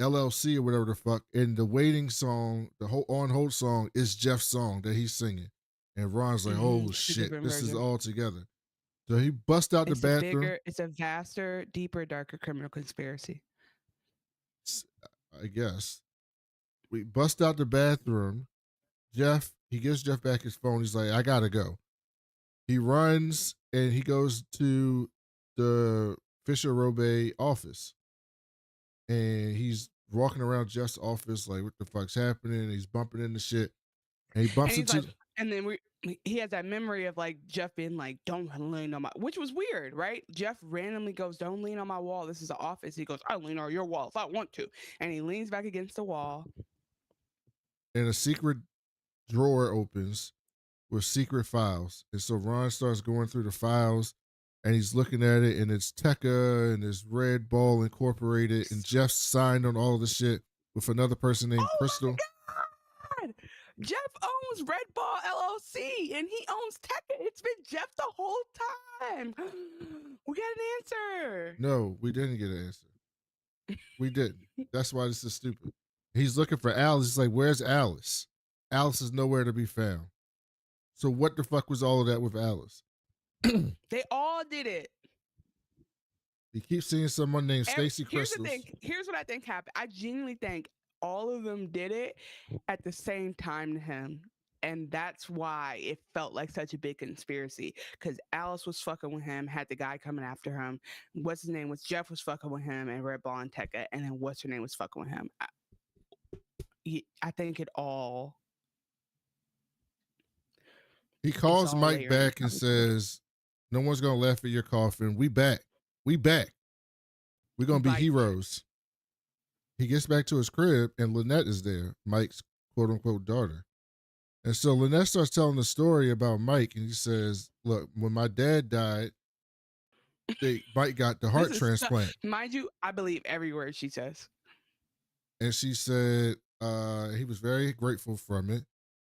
LLC or whatever the fuck, and the waiting song, the whole on hold song, is Jeff's song that he's singing. And Ron's like, oh shit, this is all together. So he busts out the bathroom. It's a vaster, deeper, darker criminal conspiracy. I guess. We bust out the bathroom. He gives Jeff back his phone. He's like, I gotta go. He runs and he goes to the Fisher Robe office. And he's walking around Jeff's office like, what the fuck's happening? And he's bumping into shit. And he bumps into... And then he has that memory of like Jeff being like, don't lean on my, which was weird, right? Jeff randomly goes, don't lean on my wall. This is an office. He goes, I'll lean on your wall if I want to. And he leans back against the wall. And a secret drawer opens with secret files. And so Ron starts going through the files and he's looking at it, and it's Tekka and it's Red Ball Incorporated, and Jeff signed on all the shit with another person named Crystal. God! Jeff owns Red Ball LLC and he owns Tekka. It's been Jeff the whole time. We got an answer. No, we didn't get an answer. We didn't. That's why this is stupid. He's looking for Alice. He's like, where's Alice? Alice is nowhere to be found. So what the fuck was all of that with Alice? They all did it. He keeps seeing someone named Stacy Crystals. Here's the thing. Here's what I think happened. I genuinely think all of them did it at the same time to him. And that's why it felt like such a big conspiracy. Because Alice was fucking with him, had the guy coming after him. What's his name was Jeff was fucking with him, and Red Ball and Tekka. And then what's her name was fucking with him. I think it all. He calls Mike back and says, no one's going to laugh at your coffin. We back. We back. We're going to be heroes. He gets back to his crib and Lynette is there, Mike's quote unquote daughter. And so Lynette starts telling the story about Mike, and he says, look, when my dad died, Mike got the heart transplant. Mind you, I believe every word she says. And she said he was very grateful from it.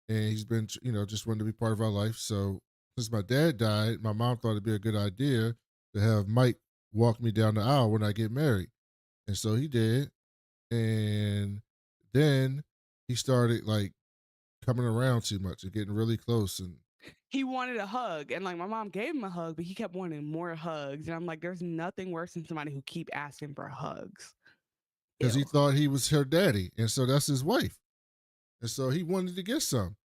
And he's been, just wanted to be part of our life. So since my dad died, my mom thought it'd be a good idea to have Mike walk me down the aisle when I get married. And so he did. And then he started like coming around too much and getting really close. And he wanted a hug. And like my mom gave him a hug, but he kept wanting more hugs. And I'm like, there's nothing worse than somebody who keep asking for hugs. Because he thought he was her daddy. And so that's his wife. And so he wanted to get some.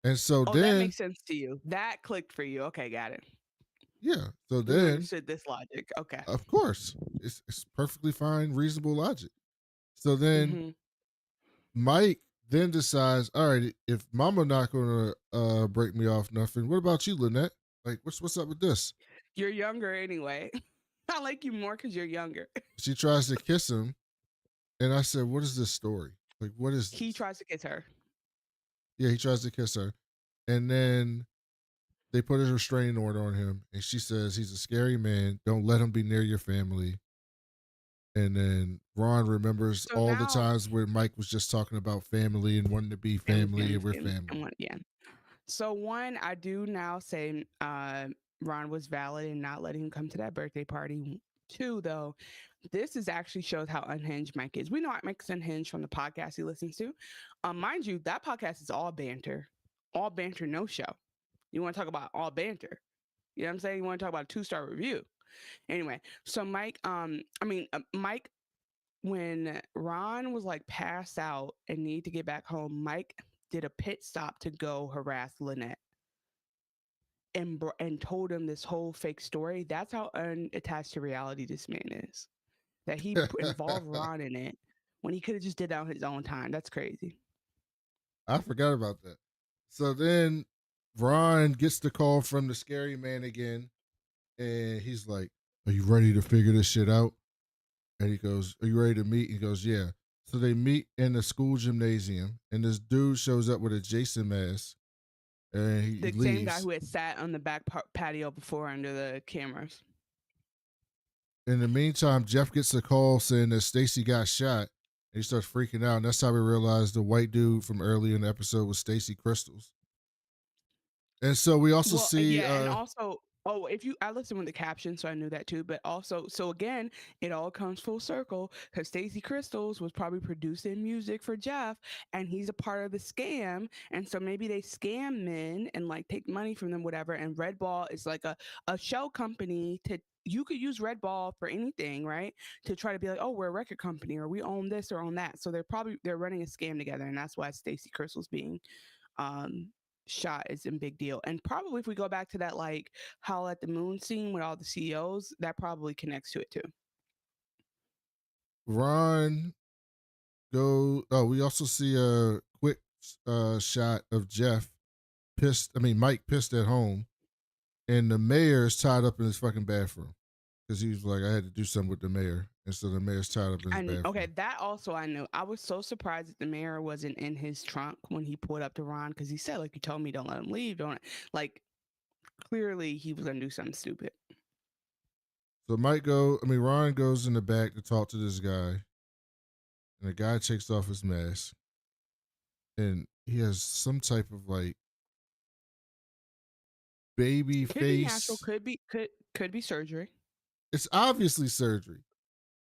And so then that makes sense to you. That clicked for you. Okay, got it. Yeah. So You then understood this logic. Okay. Of course. It's perfectly fine, reasonable logic. So then Mike then decides, all right, if mama not gonna break me off nothing, what about you, Lynette? Like, what's up with this? You're younger anyway. I like you more because you're younger. She tries to kiss him, and I said, what is this story? Like, what is this? He tries to kiss her. Yeah, he tries to kiss her. And then they put a restraining order on him, and she says he's a scary man. Don't let him be near your family. And then Ron remembers all the times where Mike was just talking about family and wanting to be family, and we're family. Yeah. So one, I do now say Ron was valid in not letting him come to that birthday party. Two, though, this is actually shows how unhinged Mike is. We know Mike's unhinged from the podcast he listens to. Mind you, that podcast is all banter, no show. You want to talk about all banter? You know what I'm saying? You want to talk about a 2-star review? Anyway, so Mike, Mike, when Ron was like passed out and needed to get back home, Mike did a pit stop to go harass Lynette and told him this whole fake story. That's how unattached to reality this man is. That he involved Ron in it when he could have just did that on his own time. That's crazy. I forgot about that. So then Ron gets the call from the scary man again. And he's like, are you ready to figure this shit out? And he goes, are you ready to meet? He goes, yeah. So they meet in the school gymnasium, and this dude shows up with a Jason mask. And he leaves. Same guy who had sat on the back patio before under the cameras. In the meantime, Jeff gets a call saying that Stacy got shot. And he starts freaking out. And that's how we realized the white dude from earlier in the episode was Stacy Crystals. And so we also see... and also... Oh, I listened with the caption, so I knew that too. But also, so again, it all comes full circle because Stacy Crystals was probably producing music for Jeff, and he's a part of the scam. And so maybe they scam men and like take money from them, whatever. And Red Ball is like a shell company you could use Red Ball for anything, right? To try to be like, oh, we're a record company, or we own this or own that. So they're running a scam together, and that's why Stacy Crystals being shot is a big deal. And probably if we go back to that like Howl at the Moon scene with all the CEOs, that probably connects to it too. Ron we also see a quick shot of Mike pissed at home, and the mayor is tied up in his fucking bathroom. because he was like, I had to do something with the mayor, and so the mayor's tied up in his bathroom. Okay, that also I knew. I was so surprised that the mayor wasn't in his trunk when he pulled up to Ron, because he said, like, you told me don't let him leave, don't like. Clearly, he was gonna do something stupid. So Ron goes in the back to talk to this guy, and the guy takes off his mask, and he has some type of like baby Could be face. natural. Could be surgery. It's obviously surgery.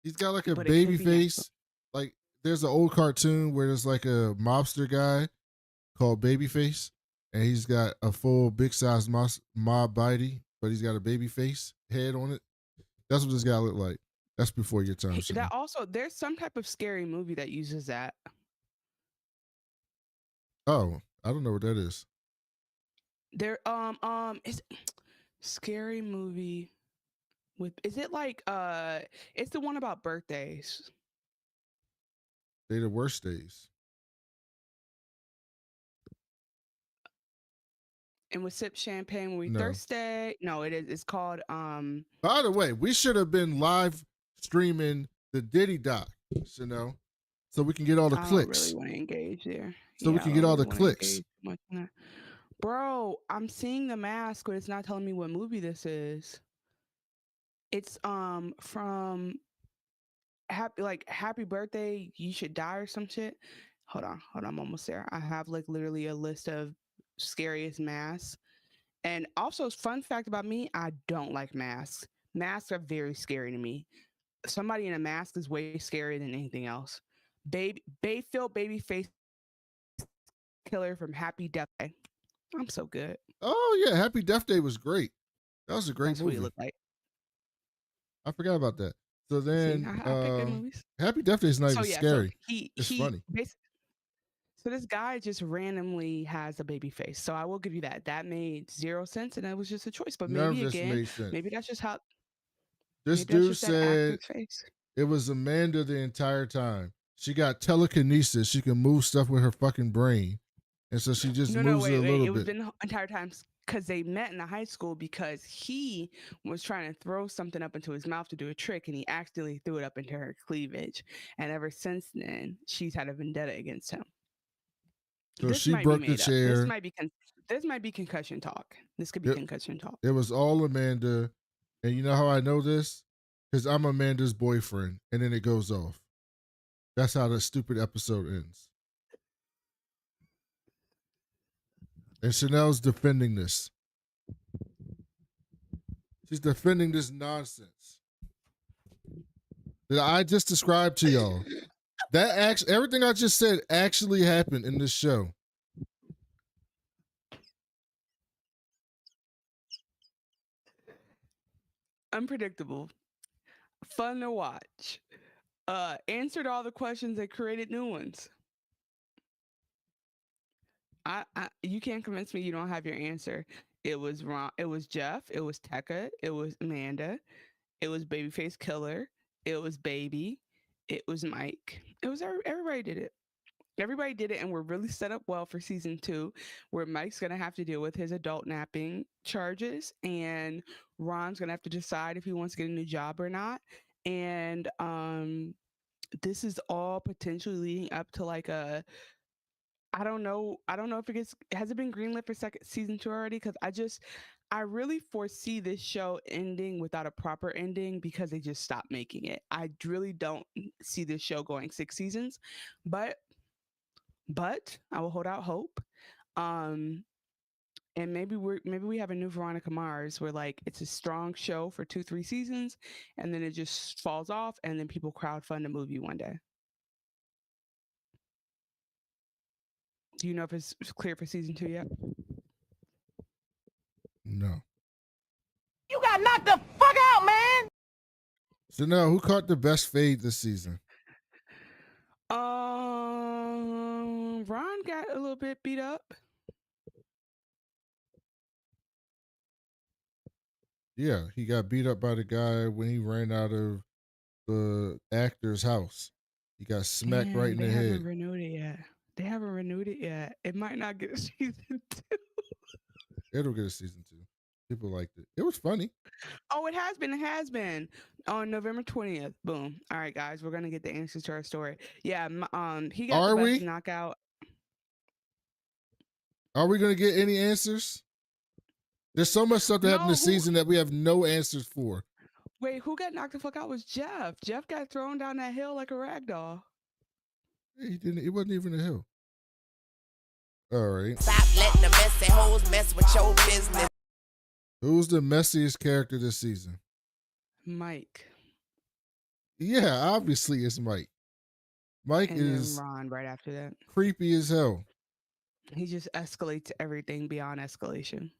He's got like a But it baby could be face. Like there's an old cartoon where there's like a mobster guy called Babyface, and he's got a full big size mob body, but he's got a baby face head on it. That's what this guy looked like. That's before your time. That also, there's some type of scary movie that uses that. Oh, I don't know what that is. There, is scary movie with, is it like, it's the one about birthdays. They the worst days. And we sip champagne when we thirsty. No, it is. It's called. By the way, we should have been live streaming the Diddy doc, so we can get all the clicks. I don't really want to engage there. So we can get all the clicks. Bro, I'm seeing The Mask, but it's not telling me what movie this is. It's from Happy Birthday, You Should Die or some shit. Hold on, I'm almost there. I have like literally a list of scariest masks. And also, fun fact about me, I don't like masks. Masks are very scary to me. Somebody in a mask is way scarier than anything else. Baby face killer from Happy Death Day. I'm so good. Oh yeah, Happy Death Day was great. That was a great That's movie. what he looked like. I forgot about that. So then, See, I pick good movies. Happy Death Day is not even scary. So it's funny. So this guy just randomly has a baby face. So I will give you that. That made 0 sense, and it was just a choice. But None maybe of this again, made sense. maybe that's just how. This dude said it was Amanda the entire time. She got telekinesis. She can move stuff with her fucking brain, and so she just moves it a little bit. It was the entire time because they met in the high school because he was trying to throw something up into his mouth to do a trick, and he accidentally threw it up into her cleavage. And ever since then, she's had a vendetta against him. So she broke the chair. This might be concussion talk. This could be concussion talk. It was all Amanda. And you know how I know this? Because I'm Amanda's boyfriend. And then it goes off. That's how the stupid episode ends. And Chanel's defending this. She's defending this nonsense that I just described to y'all. Everything I just said actually happened in this show. Unpredictable. Fun to watch. Answered all the questions and created new ones. You can't convince me you don't have your answer. It was Ron, it was Jeff, it was Tekka, it was Amanda, it was Babyface Killer, it was Baby, it was Mike. It was everybody did it. Everybody did it, and we're really set up well for season 2, where Mike's gonna have to deal with his adult napping charges, and Ron's gonna have to decide if he wants to get a new job or not. And this is all potentially leading up to like a. I don't know if has it been greenlit for season 2 already? Because I really foresee this show ending without a proper ending because they just stopped making it. I really don't see this show going 6 seasons, but I will hold out hope. And maybe we have a new Veronica Mars where like it's a strong show for 2-3 seasons and then it just falls off and then people crowdfund a movie one day. Do you know if it's clear for season 2 yet? No. You got knocked the fuck out, man! So now, who caught the best fade this season? Ron got a little bit beat up. Yeah, he got beat up by the guy when he ran out of the actor's house. He got smacked right in the head. They haven't renewed it yet. It might not get a season 2. It'll get a season 2. People liked it. It was funny. Oh, it has been. It has been on November 20th. Boom. All right, guys, we're gonna get the answers to our story. Yeah. He got Are the best we? knockout. Are we gonna get any answers? There's so much stuff that happened this season that we have no answers for. Wait, who got knocked the fuck out was Jeff. Jeff got thrown down that hill like a rag doll. He didn't. It wasn't even a hill. All right. Stop letting the messy hoes mess with your business. Who's the messiest character this season? Mike. Yeah, obviously it's Mike. Mike and is then Ron right after that. creepy as hell. He just escalates everything beyond escalation.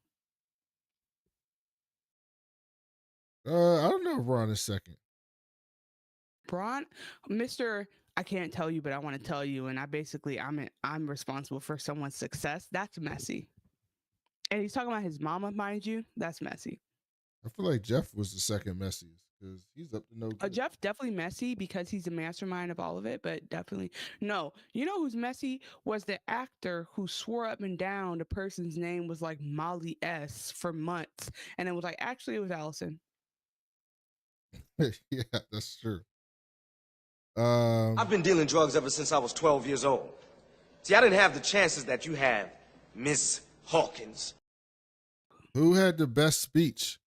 I don't know if Ron is second. Braun, Mr. I can't tell you, but I want to tell you, and I'm responsible for someone's success. That's messy. And he's talking about his mama, mind you. That's messy. I feel like Jeff was the second messiest because he's up to no good. Jeff definitely messy because he's the mastermind of all of it, but definitely no. You know who's messy was the actor who swore up and down the person's name was like Molly S for months, and it was like actually it was Allison. Yeah, that's true. I've been dealing drugs ever since I was 12 years old. See, I didn't have the chances that you have, Miss Hawkins. Who had the best speech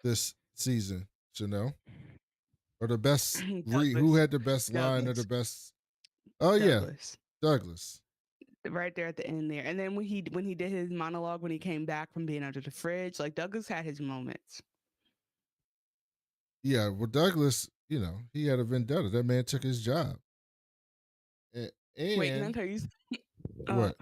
this season, Chanel? Or the best who had the best line or the best? Oh Douglas. Yeah, Douglas. Right there at the end there, and then when he did his monologue when he came back from being under the fridge, like Douglas had his moments. Yeah, well, Douglas, you know, he had a vendetta. That man took his job. And wait, can I tell you? What?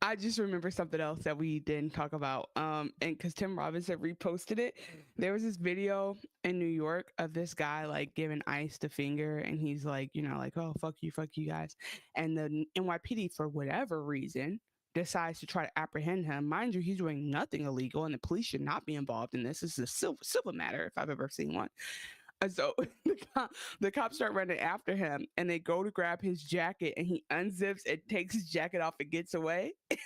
I just remember something else that we didn't talk about. And because Tim Robinson reposted it, there was this video in New York of this guy like giving ICE the finger, and he's like, you know, like, oh fuck you guys, and the NYPD for whatever reason decides to try to apprehend him. Mind you, he's doing nothing illegal, and the police should not be involved in this. This is a civil matter if I've ever seen one. And so the cops start running after him, and they go to grab his jacket, and he unzips and takes his jacket off and gets away. They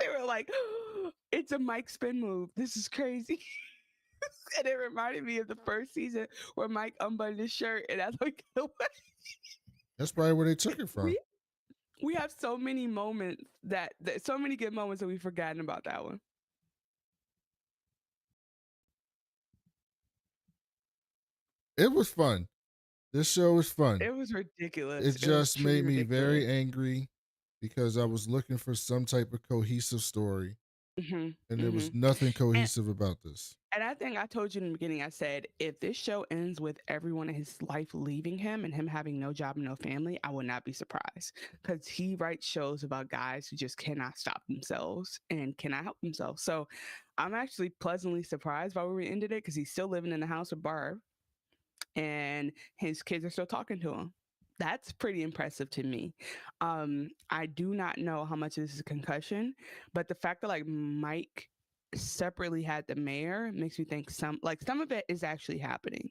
were like, it's a Mike spin move. This is crazy. And it reminded me of the first season where Mike unbuttoned his shirt, and that's like, that's probably where they took it from. We have so many moments that so many good moments that we've forgotten about that one. It was fun. This show was fun. It was ridiculous. It just made me very angry because I was looking for some type of cohesive story. And there was nothing cohesive about this. And I think I told you in the beginning, I said, if this show ends with everyone in his life leaving him and him having no job and no family, I would not be surprised. Because he writes shows about guys who just cannot stop themselves and cannot help themselves. So I'm actually pleasantly surprised by where we ended it, because he's still living in the house with Barb. And his kids are still talking to him. That's pretty impressive to me. I do not know how much of this is concussion, but the fact that like Mike separately had the mayor makes me think some of it is actually happening.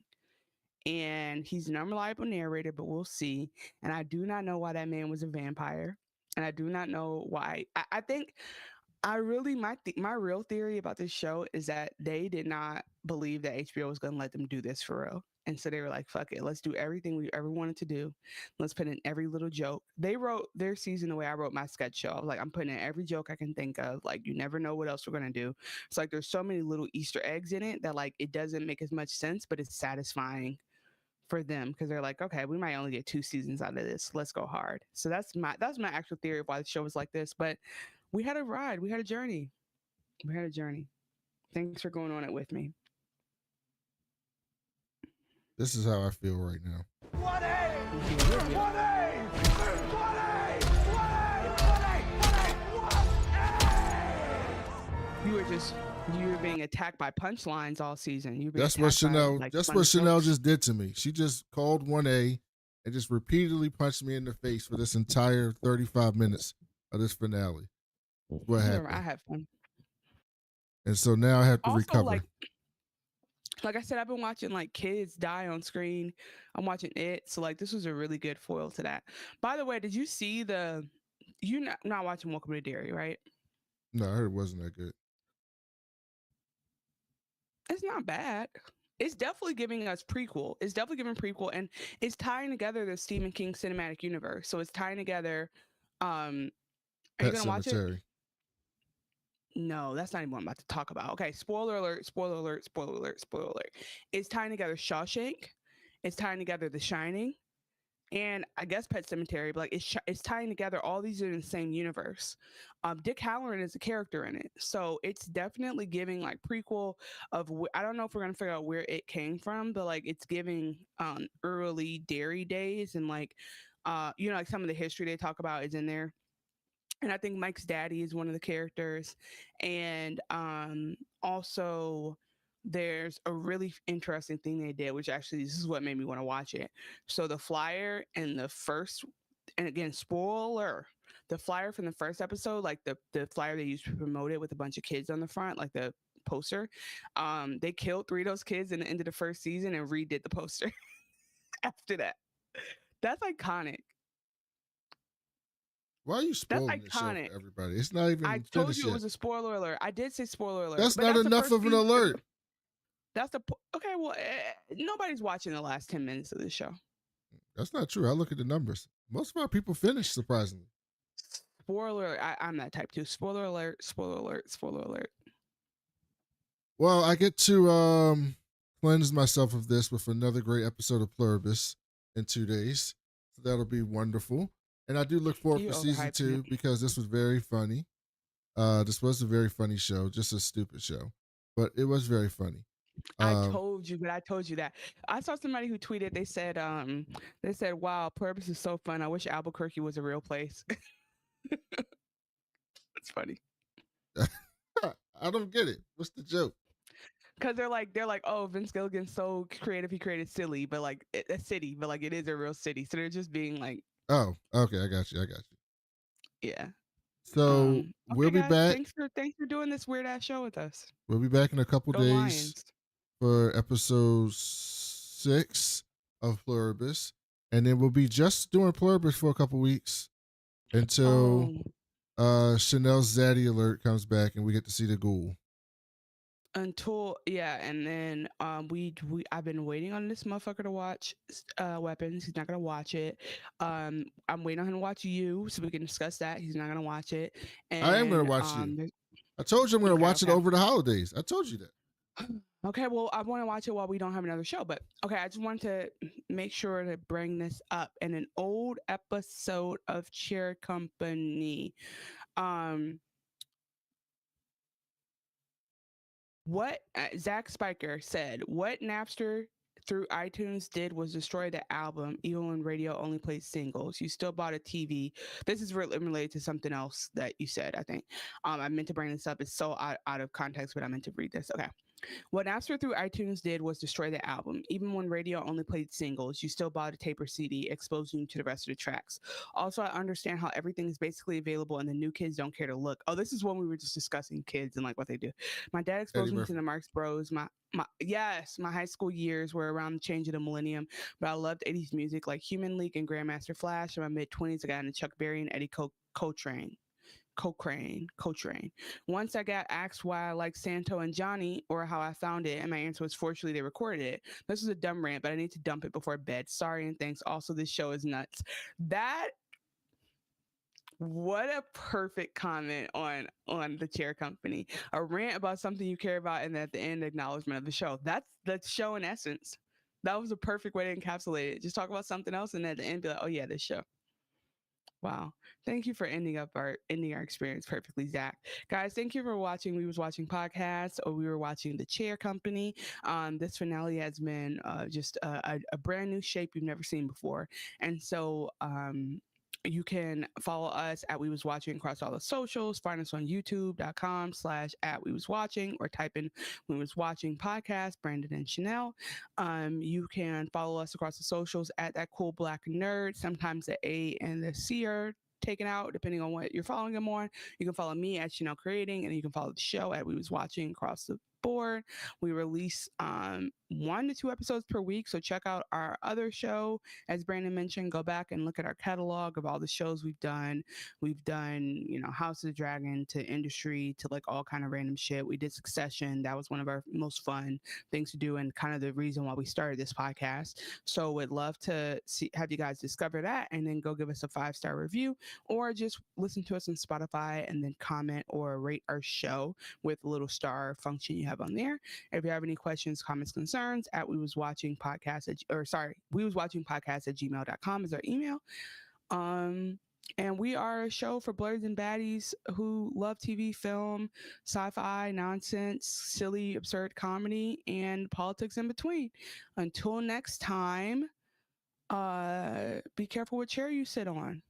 And he's an unreliable narrator, but we'll see. And I do not know why that man was a vampire. And I do not know why. I think my real theory about this show is that they did not believe that HBO was going to let them do this for real. And so they were like, fuck it, let's do everything we ever wanted to do. Let's put in every little joke. They wrote their season the way I wrote my sketch show. I was like, I'm putting in every joke I can think of. Like, you never know what else we're going to do. It's like there's so many little Easter eggs in it that like it doesn't make as much sense, but it's satisfying for them because they're like, okay, we might only get 2 seasons out of this. Let's go hard. So that's my actual theory of why the show was like this. But we had a ride. We had a journey. Thanks for going on it with me. This is how I feel right now. You were being attacked by punchlines all season. That's what Chanel. That's what Chanel just did to me. She just called 1A and just repeatedly punched me in the face for this entire 35 minutes of this finale. What happened? I had fun. And so now I have to recover. Like I said, I've been watching like kids die on screen. I'm watching it. So like this was a really good foil to that. By the way, did you see you're not watching Welcome to Derry, right? No, I heard it wasn't that good. It's not bad. It's definitely giving us prequel. It's definitely giving prequel, and it's tying together the Stephen King cinematic universe. So it's tying together. Are you Pet gonna watch it? Cemetery. No, that's not even what I'm about to talk about. Okay, spoiler alert, spoiler alert, spoiler alert, spoiler alert. It's tying together Shawshank. It's tying together The Shining, and I guess Pet Cemetery. But like it's tying together all these in the same universe. Dick Halloran is a character in it, so it's definitely giving like prequel of. I don't know if we're gonna figure out where it came from, but like it's giving early dairy days and like like some of the history they talk about is in there. And I think Mike's daddy is one of the characters. And also, there's a really interesting thing they did, which actually this is what made me want to watch it. So the flyer in the first, and again, spoiler, the flyer from the first episode, like the flyer they used to promote it with a bunch of kids on the front, like the poster, they killed 3 of those kids in the end of the first season and redid the poster after that. That's iconic. Why are you spoiling this show iconic. for everybody? It's not even I finished told you yet. it was a spoiler alert. I did say spoiler alert. That's but not that's the enough first of an season. alert. That's the okay. Well, nobody's watching the last 10 minutes of this show. That's not true. I look at the numbers. Most of our people finish, surprisingly. Spoiler alert. I'm that type too. Spoiler alert. Spoiler alert. Spoiler alert. Well, I get to cleanse myself of this with another great episode of Pluribus in 2 days. So that'll be wonderful. And I do look forward You for season overhyped 2 it. because this was very funny. This was a very funny show, just a stupid show, but it was very funny. I told you that. I saw somebody who tweeted. They said, "Wow, Pluribus is so fun. I wish Albuquerque was a real place." It's funny. I don't get it. What's the joke? Because they're like, oh, Vince Gilligan's so creative. He created silly, but like a city, but like it is a real city. So they're just being like, oh, okay, I got you. yeah. So Okay, we'll be guys, back. Thanks for doing this weird ass show with us. We'll be back in a couple Go days Lions. for episode 6 of Pluribus, and then we'll be just doing Pluribus for a couple weeks until Chanel's Zaddy alert comes back and we get to see the ghoul. And then I've been waiting on this motherfucker to watch Weapons. He's not gonna watch it. I'm waiting on him to watch You so we can discuss that. He's not gonna watch it. And I am gonna watch You. I told you I'm gonna watch it over the holidays. I told you that. Okay, well, I want to watch it while we don't have another show, but okay, I just wanted to make sure to bring this up. In an old episode of Chair Company, what Zach Spiker said, what Napster through iTunes did was destroy the album, even when radio only played singles. You still bought a TV. This is related to something else that you said, I think. I meant to bring this up. It's so out of context, but I meant to read this. Okay. What Napster through iTunes did was destroy the album. Even when radio only played singles, you still bought a tape or CD, exposing you to the rest of the tracks. Also, I understand how everything is basically available and the new kids don't care to look. Oh, this is when we were just discussing kids and like what they do. My dad exposed me to the Marx Bros. My high school years were around the change of the millennium, but I loved 80s music like Human League and Grandmaster Flash. In my mid-20s, I got into Chuck Berry and Eddie Coltrane. Once I got asked why I liked Santo and Johnny or how I found it, and my answer was fortunately they recorded it. This was a dumb rant, but I need to dump it before bed. Sorry and thanks. Also, this show is nuts. What a perfect comment on the Chair Company. A rant about something you care about, and at the end, acknowledgement of the show. That's the show in essence. That was a perfect way to encapsulate it. Just talk about something else, and at the end, be like, "Oh yeah, this show." Wow. Thank you for ending our experience perfectly, Zach. Guys, thank you for watching We Was Watching Podcast, or we were watching The Chair Company. This finale has been just a brand new shape you've never seen before. And so you can follow us at We Was Watching across all the socials. Find us on youtube.com/@WeWasWatching, or type in We Was Watching Podcast, Brandon and Chanel. You can follow us across the socials at That Cool Black Nerd. Sometimes the A and the C are taken out depending on what you're following them on. You can follow me at Chanel Creating, and you can follow the show at We Was Watching across the bored. We release 1 to 2 episodes per week. So check out our other show. As Brandon mentioned, go back and look at our catalog of all the shows we've done. We've done, House of the Dragon to Industry to like all kind of random shit. We did Succession. That was one of our most fun things to do and kind of the reason why we started this podcast. So would love to have you guys discover that and then go give us a 5-star review or just listen to us on Spotify and then comment or rate our show with the little star function you have on there. If you have any questions, comments, concerns, at we was watching podcast at gmail.com is our email. And we are a show for blurs and baddies who love TV, film, sci-fi, nonsense, silly, absurd comedy, and politics in between. Until next time, be careful what chair you sit on.